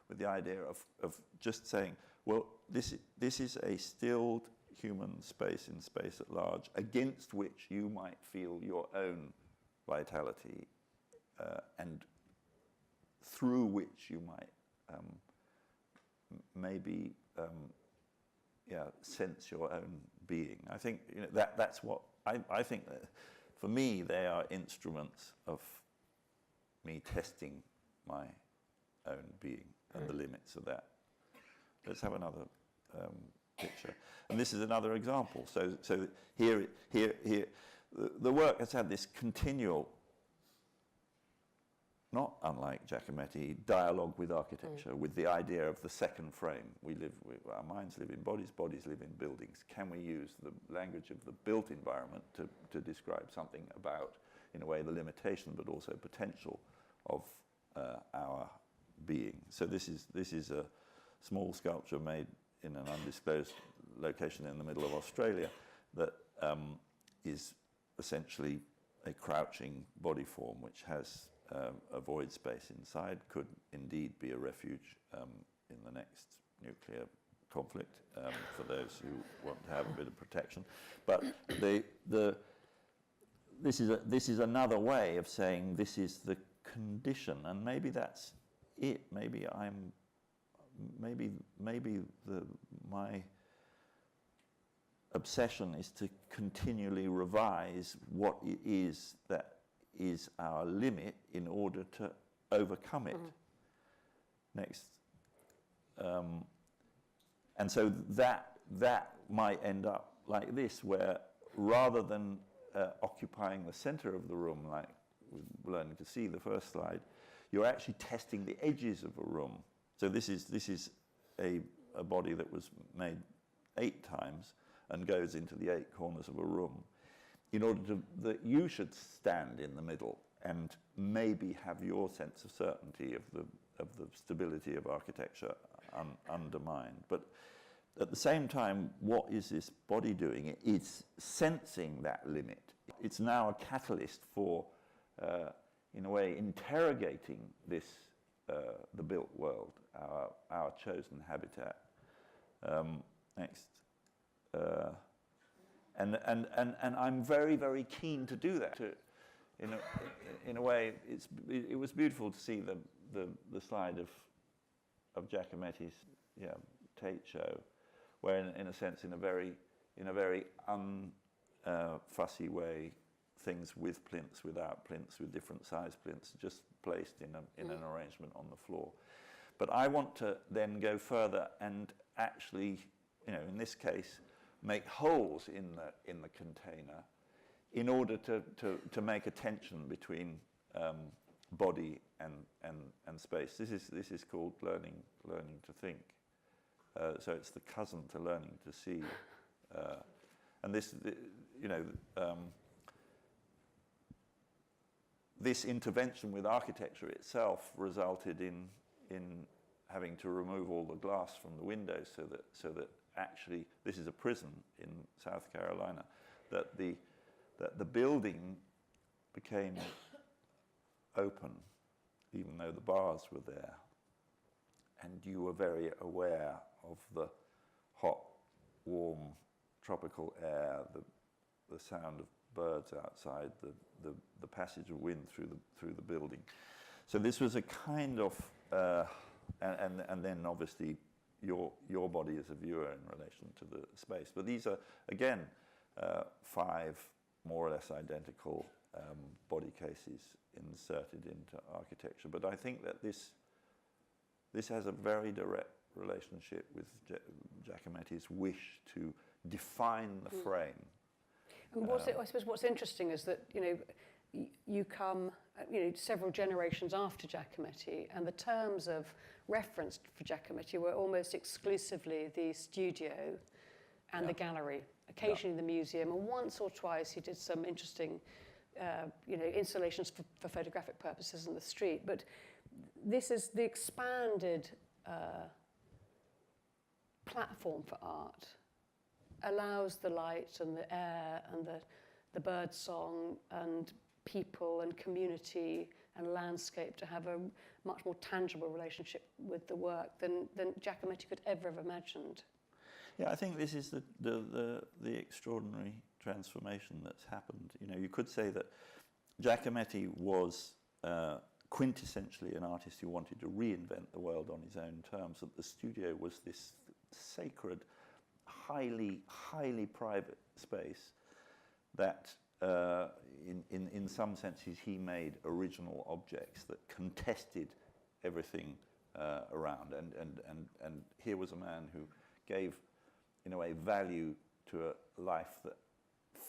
with the idea of just saying, well, this is a stilled human space in space at large, against which you might feel your own vitality, and through which you might maybe sense your own being. I think that's what I think that for me they are instruments of me testing my own being and the limits of that. Let's have another picture, and this is another example. So here the work has had this continual, not unlike Giacometti, dialogue with architecture, with the idea of the second frame. Our minds live in bodies, bodies live in buildings. Can we use the language of the built environment to describe something about, in a way, the limitation but also potential of our being? So this is a small sculpture made in an undisclosed location in the middle of Australia that is essentially a crouching body form which has a void space inside, could indeed be a refuge in the next nuclear conflict for those who want to have a bit of protection. But this is another way of saying this is the condition, and maybe that's it. Maybe my obsession is to continually revise what it is that is our limit in order to overcome it. Next. And so that might end up like this, where rather than occupying the center of the room, like we're learning to see the first slide, you're actually testing the edges of a room. So this is a body that was made 8 times and goes into the 8 corners of a room, in order that you should stand in the middle and maybe have your sense of certainty of the stability of architecture undermined. But at the same time, what is this body doing? It's sensing that limit. It's now a catalyst for, in a way, interrogating this, the built world, our chosen habitat. Next. And I'm very, very keen to do that. In a way, it was beautiful to see the slide of Giacometti's Tate show, where in a sense, in a very unfussy way, things with plinths, without plinths, with different size plinths, just placed in an arrangement on the floor. But I want to then go further and actually, in this case, make holes in the container in order to make a tension between body and space. This is called learning to think. So it's the cousin to learning to see, and this this intervention with architecture itself resulted in having to remove all the glass from the windows, so that actually, this is a prison in South Carolina, that the building became open, even though the bars were there, and you were very aware of the hot, warm, tropical air, the sound of birds outside, the passage of wind through the building. So this was a kind of, and then obviously your body as a viewer in relation to the space. But these are, again, 5 more or less identical body cases inserted into architecture. But I think that this has a very direct relationship with Giacometti's wish to define the frame. And I suppose what's interesting is that, you come, several generations after Giacometti, and the terms of reference for Giacometti were almost exclusively the studio and the gallery, occasionally the museum, and once or twice he did some interesting, installations for photographic purposes in the street. But this is the expanded platform for art, allows the light and the air and the bird song and people and community and landscape to have a much more tangible relationship with the work than Giacometti could ever have imagined. Yeah, I think this is the extraordinary transformation that's happened. You could say that Giacometti was quintessentially an artist who wanted to reinvent the world on his own terms, that the studio was this sacred, highly private space that in some senses he made original objects that contested everything around, and here was a man who gave, in a way, value to a life that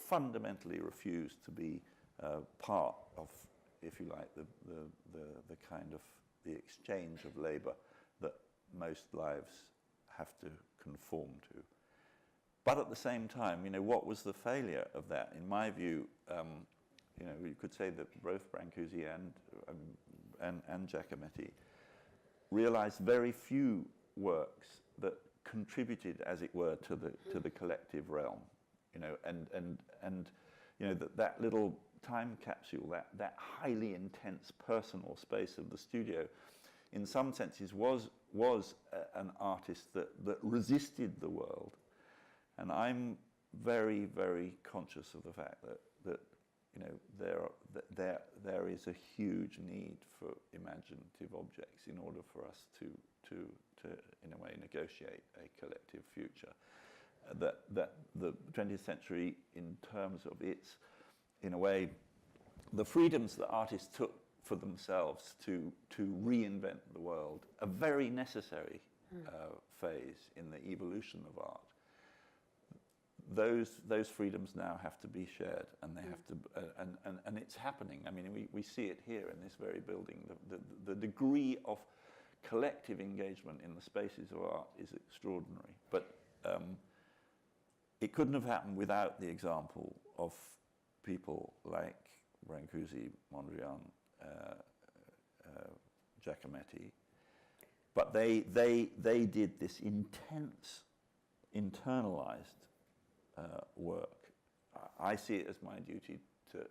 fundamentally refused to be part of, if you like, the kind of the exchange of labour that most lives have to conform to. But at the same time, what was the failure of that? In my view, you could say that both Brancusi and Giacometti realized very few works that contributed, as it were, to the collective realm. That little time capsule, that highly intense personal space of the studio, in some senses was an artist that resisted the world. And I'm very, very conscious of the fact that there is a huge need for imaginative objects in order for us to in a way negotiate a collective future. That the 20th century, in terms of its, in a way, the freedoms that artists took for themselves to reinvent the world, a very necessary phase in the evolution of art. Those freedoms now have to be shared, and they have to, and it's happening. I mean, we see it here in this very building. The degree of collective engagement in the spaces of art is extraordinary. But it couldn't have happened without the example of people like Brancusi, Mondrian, Giacometti. But they did this intense, internalized work. I see it as my duty to,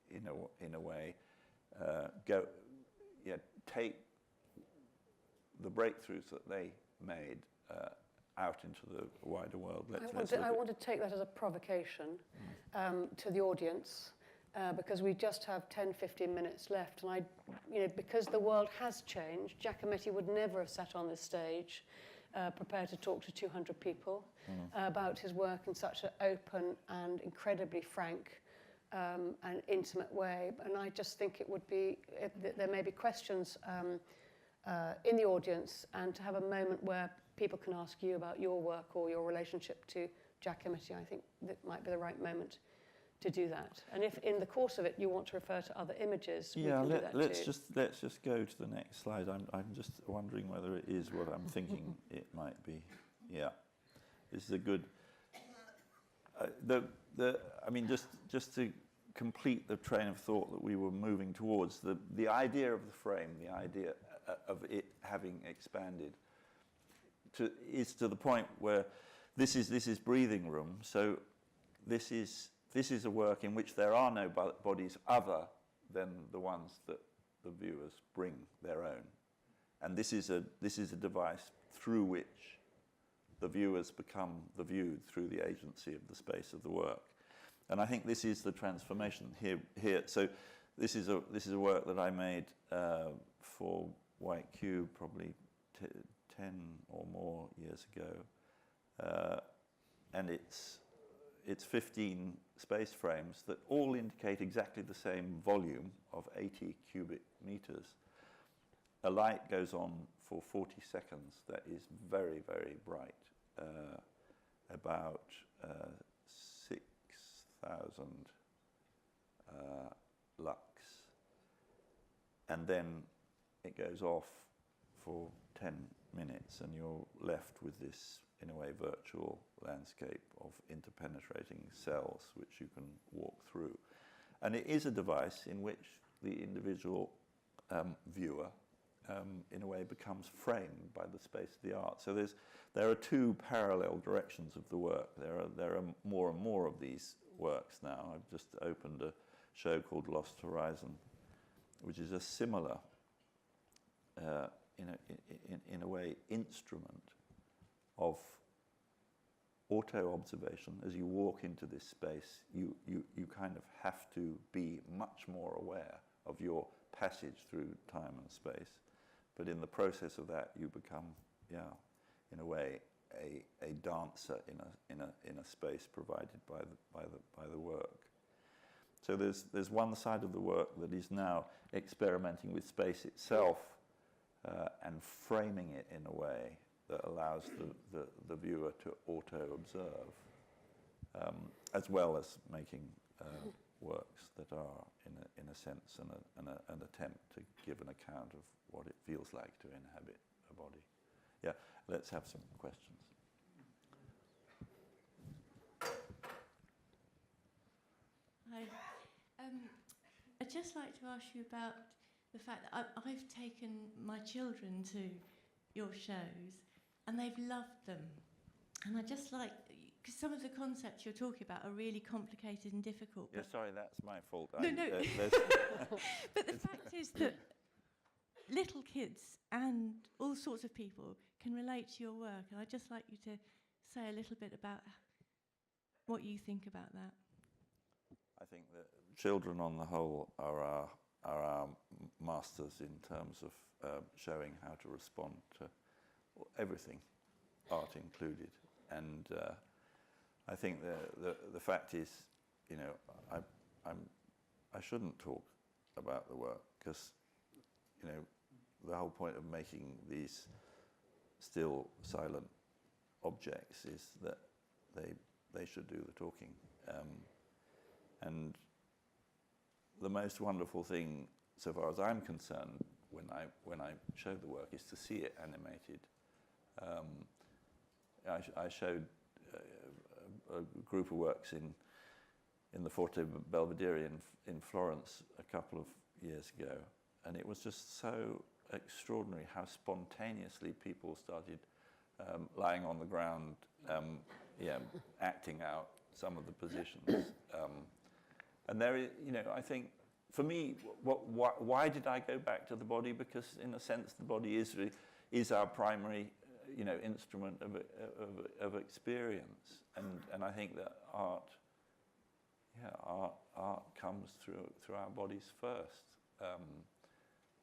in a way, take the breakthroughs that they made out into the wider world. I want to take that as a provocation to the audience, because we just have 10-15 minutes left, and because the world has changed, Giacometti would never have sat on this stage prepared to talk to 200 people about his work in such an open and incredibly frank and intimate way. And I just think it would be, there may be questions in the audience, and to have a moment where people can ask you about your work or your relationship to Giacometti, I think that might be the right moment to do that. And if in the course of it you want to refer to other images, we can do that let's too. let's just go to the next slide. I'm just wondering whether it is what I'm thinking it might be. Yeah, this is a good. I mean, just to complete the train of thought that we were moving towards, the idea of the frame, the idea of it having expanded, is to the point where this is breathing room. So this is this is a work in which there are no bodies other than the ones that the viewers bring their own. And this is a device through which the viewers become the viewed through the agency of the space of the work. And I think this is the transformation here. So this is a work that I made for White Cube probably 10 or more years ago. And it's 15 space frames that all indicate exactly the same volume of 80 cubic meters. A light goes on for 40 seconds that is very, very bright, about 6,000 lux. And then it goes off for 10 minutes and you're left with this, in a way, virtual landscape of interpenetrating cells which you can walk through. And it is a device in which the individual viewer, in a way, becomes framed by the space of the art. So there are two parallel directions of the work. There are more and more of these works now. I've just opened a show called Lost Horizon, which is a similar, in a way, instrument of auto-observation. As you walk into this space, you kind of have to be much more aware of your passage through time and space. But in the process of that, you become, in a way, a dancer in a space provided by the work. So there's one side of the work that is now experimenting with space itself and framing it in a way that allows the viewer to auto-observe, as well as making works that are, in a sense, an attempt to give an account of what it feels like to inhabit a body. Yeah, let's have some questions. Hi. I'd just like to ask you about the fact that I've taken my children to your shows and they've loved them. And I just like, because some of the concepts you're talking about are really complicated and difficult. Yeah, sorry, that's my fault. No. But the fact is that little kids and all sorts of people can relate to your work. And I'd just like you to say a little bit about what you think about that. I think that children on the whole are our masters in terms of showing how to respond to everything, art included. And I think the fact is, I shouldn't talk about the work because, the whole point of making these still silent objects is that they should do the talking. And the most wonderful thing, so far as I'm concerned, when I show the work, is to see it animated. I showed a group of works in the Forte Belvedere in Florence a couple of years ago, and it was just so extraordinary how spontaneously people started lying on the ground, acting out some of the positions. And there is, I think, for me, why did I go back to the body? Because, in a sense, the body is our primary, instrument of experience. And I think that art comes through our bodies first.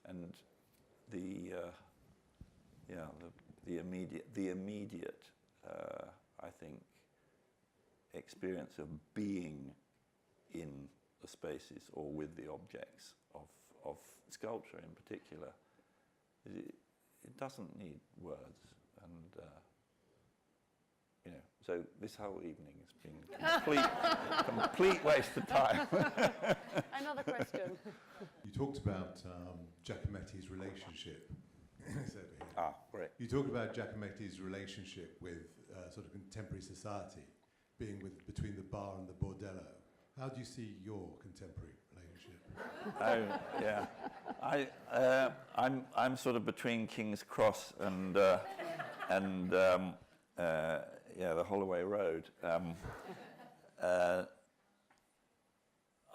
And the immediate, I think, experience of being in the spaces or with the objects of sculpture in particular, it doesn't need words. And so this whole evening has been complete waste of time. Another question. You talked about Giacometti's relationship. Great. You talked about Giacometti's relationship with sort of contemporary society, being between the bar and the bordello. How do you see your contemporary relationship? I'm sort of between King's Cross and the Holloway Road.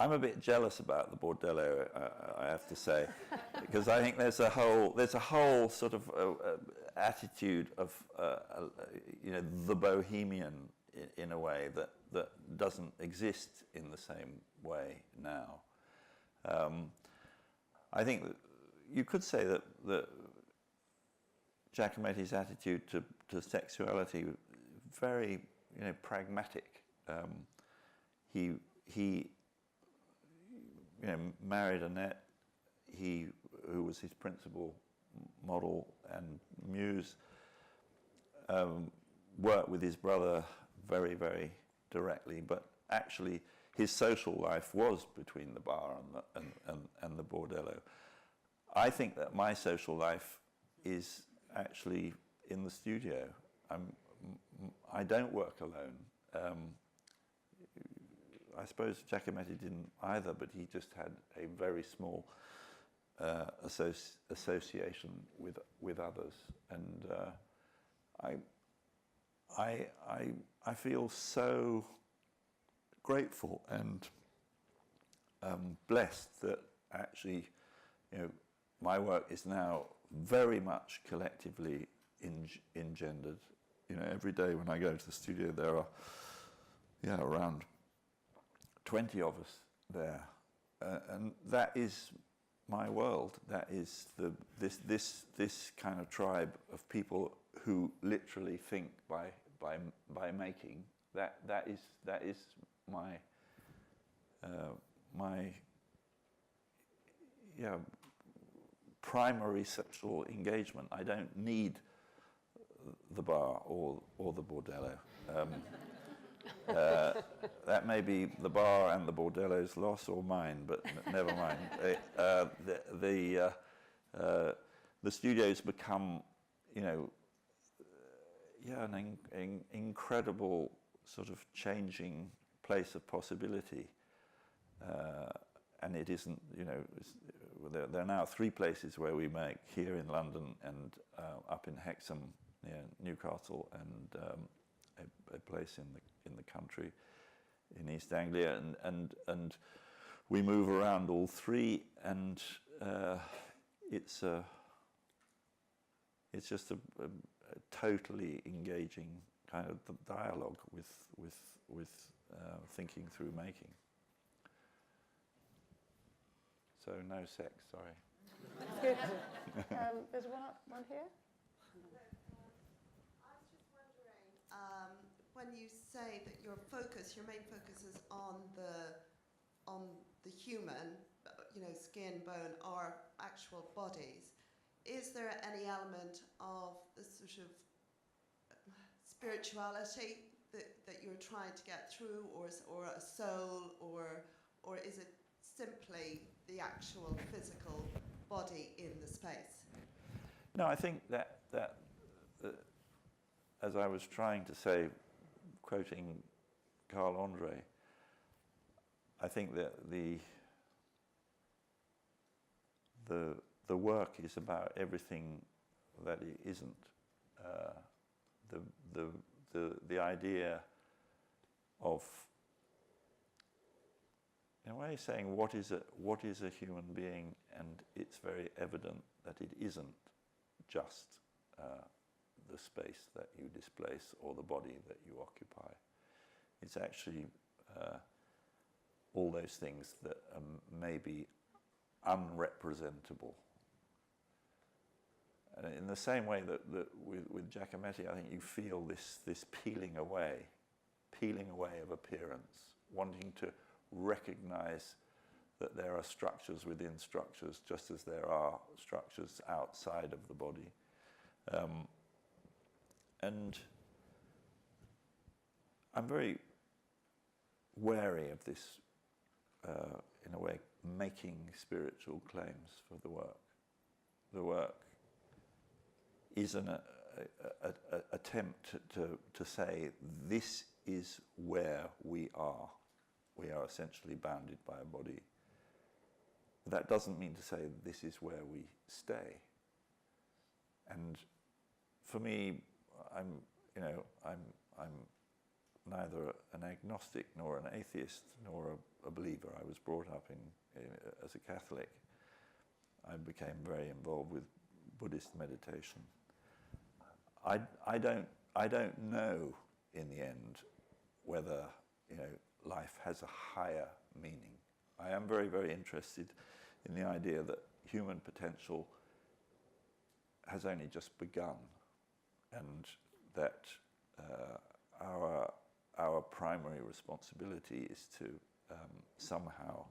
I'm a bit jealous about the bordello, I have to say, because I think there's a whole sort of attitude of you know, the bohemian in a way that doesn't exist in the same way now. I think that you could say that Giacometti's attitude to sexuality was very, you know, pragmatic. He you know, married Annette, who was his principal model and muse, worked with his brother very, very directly, but actually his social life was between the bar and the bordello. I think that my social life is actually in the studio. I don't work alone. I suppose Giacometti didn't either, but he just had a very small association with others, and I feel so grateful and blessed that actually, you know, my work is now very much collectively engendered. You know, every day when I go to the studio, there are around 20 of us there, and that is my world. That is this kind of tribe of people who literally think by making. That is my primary sexual engagement. I don't need the bar or the bordello. That may be the bar and the bordello's loss or mine, but never mind. The studio's become, you know, an incredible sort of changing place of possibility, and it isn't, you know, there are now 3 places where we make, here in London and up in Hexham near Newcastle, and a place in the country in East Anglia, and we move around all 3, and it's just a totally engaging kind of dialogue with thinking through making. So no sex, sorry. Good. There's one here. I was just wondering, when you say that your main focus is on the human, you know, skin, bone, our actual bodies, is there any element of the sort of spirituality that you're trying to get through, or a soul, or is it simply the actual physical body in the space? No, I think that as I was trying to say, quoting Carl Andre, I think that the work is about everything that it isn't. The idea of, in a way, saying what is a human being, and it's very evident that it isn't just the space that you displace or the body that you occupy. It's actually all those things that are maybe unrepresentable. And in the same way that with Giacometti, I think you feel this peeling away of appearance, wanting to recognize that there are structures within structures, just as there are structures outside of the body. And I'm very wary of this, in a way, making spiritual claims for the work. The work is an attempt to say, this is where we are. We are essentially bounded by a body. That doesn't mean to say this is where we stay. And for me, I'm neither an agnostic nor an atheist nor a believer. I was brought up as a Catholic. I became very involved with Buddhist meditation. I don't know in the end whether life has a higher meaning. I am very, very interested in the idea that human potential has only just begun, and that our primary responsibility is to somehow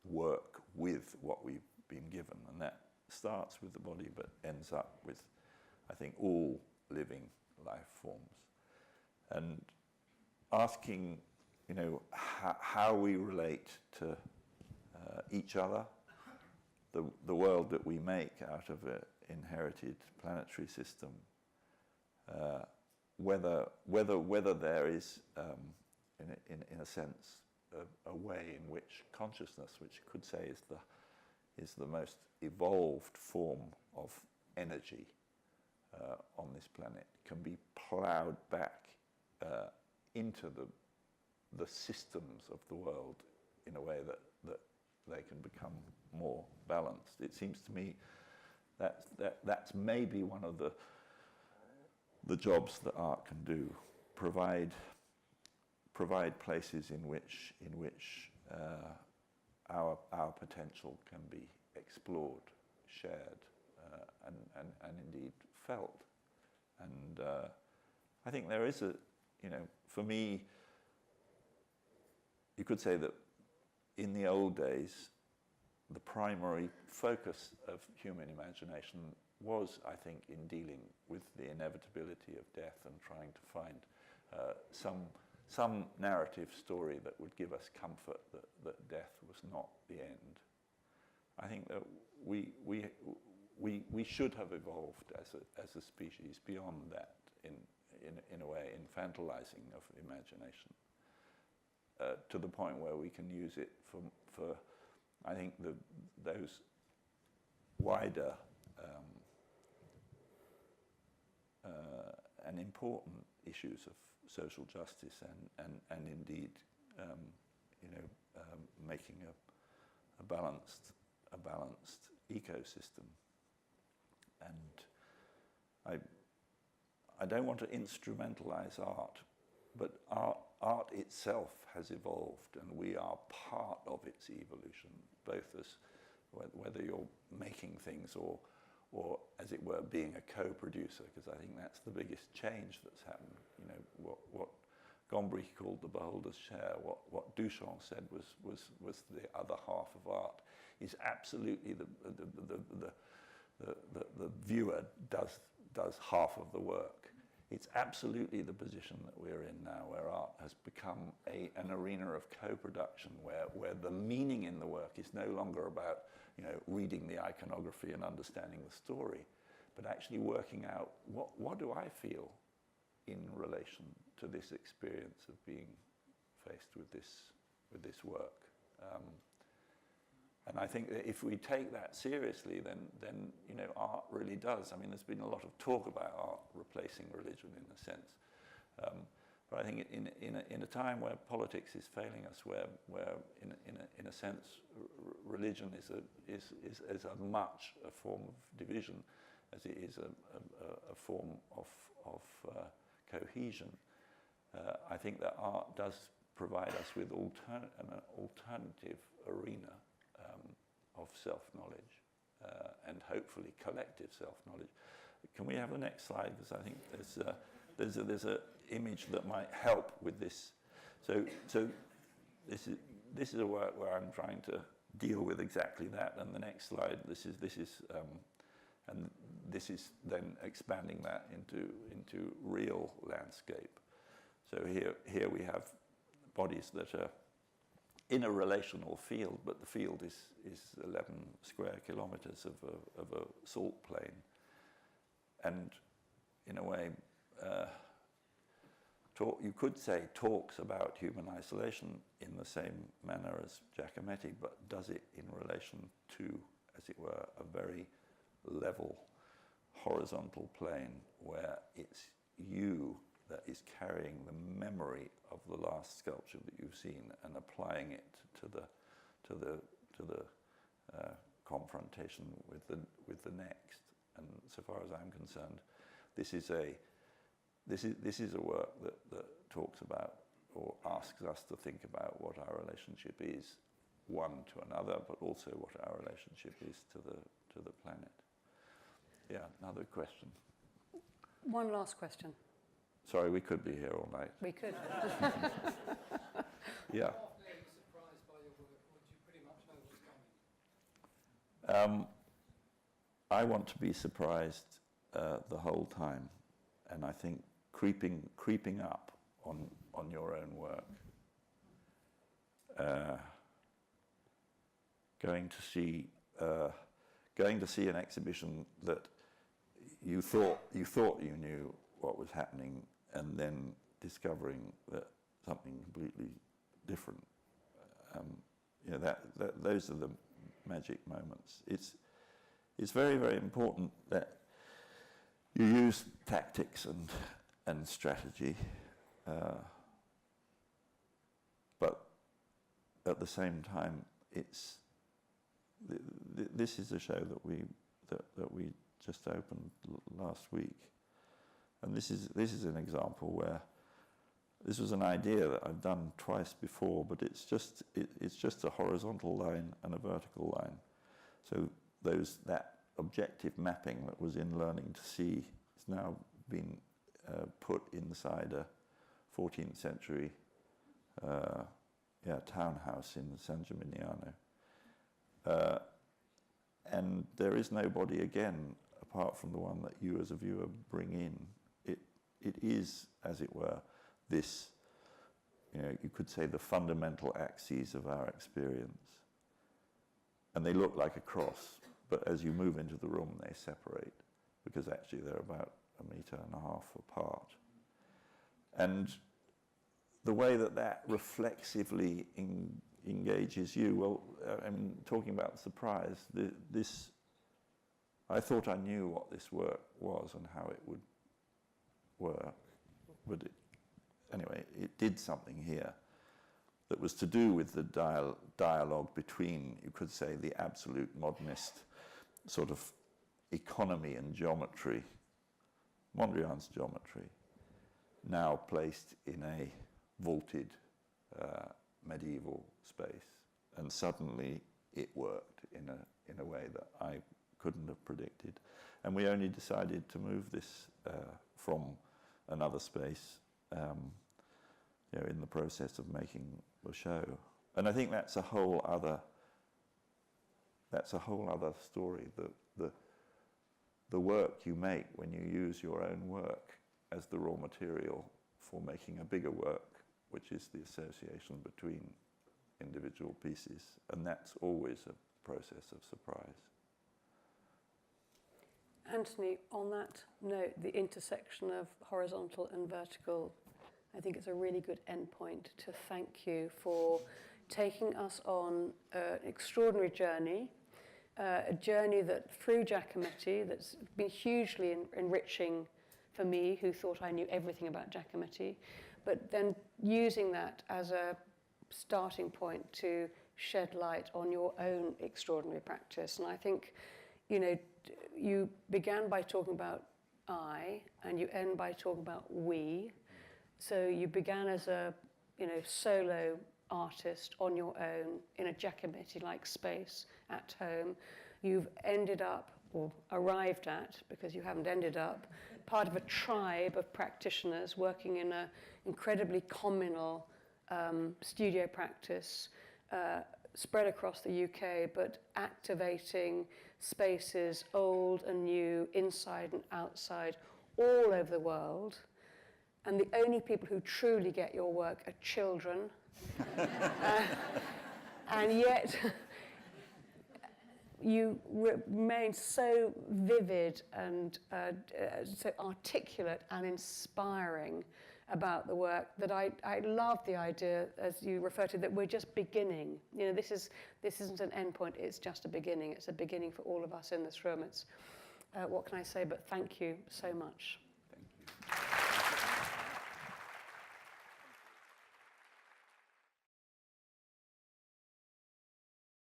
work with what we've been given, and that starts with the body but ends up with, I think, all living life forms. And asking, how we relate to each other, the world that we make out of an inherited planetary system, whether there is, in a sense, a way in which consciousness, which you could say is the most evolved form of energy on this planet, can be ploughed back into the systems of the world in a way that they can become more balanced. It seems to me that's maybe one of the jobs that art can do: provide places in which our potential can be explored, shared, and indeed felt. And I think there is for me, you could say that in the old days, the primary focus of human imagination was, I think, in dealing with the inevitability of death and trying to find some narrative story that would give us comfort that death was not the end. I think that we should have evolved as a species beyond that, in a way, infantilizing of imagination, to the point where we can use it for I think those wider and important issues of social justice and indeed making a balanced ecosystem. And I don't want to instrumentalize art, but art itself has evolved, and we are part of its evolution, both as whether you're making things or as it were, being a co-producer, because I think that's the biggest change that's happened. What Gombrich called the beholder's share, what Duchamp said was the other half of art, is absolutely the viewer does half of the work. It's absolutely the position that we're in now, where art has become an arena of co-production, where the meaning in the work is no longer about reading the iconography and understanding the story, but actually working out what do I feel in relation to this experience of being faced with this work. And I think that if we take that seriously, then art really does. I mean, there's been a lot of talk about art replacing religion in a sense, but I think in a time where politics is failing us, where in a sense religion is as much a form of division as it is a form of cohesion, I think that art does provide us with an alternative arena of self-knowledge and hopefully collective self-knowledge. Can we have the next slide? Because I think there's a image that might help with this. So this is a work where I'm trying to deal with exactly that. And the next slide, this is then expanding that into real landscape. So here we have bodies that are in a relational field, but the field is 11 square kilometers of a salt plain, and in a way, you could say talks about human isolation in the same manner as Giacometti, but does it in relation to, as it were, a very level, horizontal plane where it's you that is carrying the memory of the last sculpture that you've seen and applying it to the confrontation with the next. And so far as I'm concerned, this is a work that talks about or asks us to think about what our relationship is, one to another, but also what our relationship is to the planet. Yeah, another question. One last question. Sorry, we could be here all night. We could. Yeah. Surprised by your work, or do you pretty much know what's coming? I want to be surprised the whole time, and I think creeping up on your own work, going to see an exhibition that you thought you knew what was happening, and then discovering that something completely different. Those are the magic moments. It's very, very important that you use tactics and strategy, but at the same time, this is a show that we just opened last week, and this is an example where this was an idea that I've done twice before, but it's just a horizontal line and a vertical line. So that objective mapping that was in Learning to See has now been put inside a 14th century townhouse in San Gimignano. And there is no body again apart from the one that you as a viewer bring in. It is, as it were, this, you could say the fundamental axes of our experience. And they look like a cross, but as you move into the room, they separate, because actually they're about 1.5 meters apart. And the way that reflexively engages you, well, talking about surprise, I thought I knew what this work was and how it would work, but anyway, it did something here that was to do with the dialogue between, you could say, the absolute modernist sort of economy and geometry, Mondrian's geometry, now placed in a vaulted medieval space, and suddenly it worked in a way that I couldn't have predicted, and we only decided to move this from another space, in the process of making the show, and I think that's a whole other story. The work you make when you use your own work as the raw material for making a bigger work, which is the association between individual pieces, and that's always a process of surprise. Antony, on that note, the intersection of horizontal and vertical, I think it's a really good endpoint to thank you for taking us on an extraordinary journey, a journey that through Giacometti that's been hugely enriching for me, who thought I knew everything about Giacometti, but then using that as a starting point to shed light on your own extraordinary practice. And I think, you began by talking about I, and you end by talking about we. So you began as a, solo artist on your own in a Giacometti-like space at home. You've ended up, or arrived at, because you haven't ended up, part of a tribe of practitioners working in an incredibly communal studio practice spread across the UK, but activating spaces, old and new, inside and outside, all over the world. And the only people who truly get your work are children. And yet, you remain so vivid and so articulate and inspiring about the work that I love the idea, as you refer to, that we're just beginning. This isn't an end point, it's just a beginning. It's a beginning for all of us in this room. It's, what can I say, but thank you so much.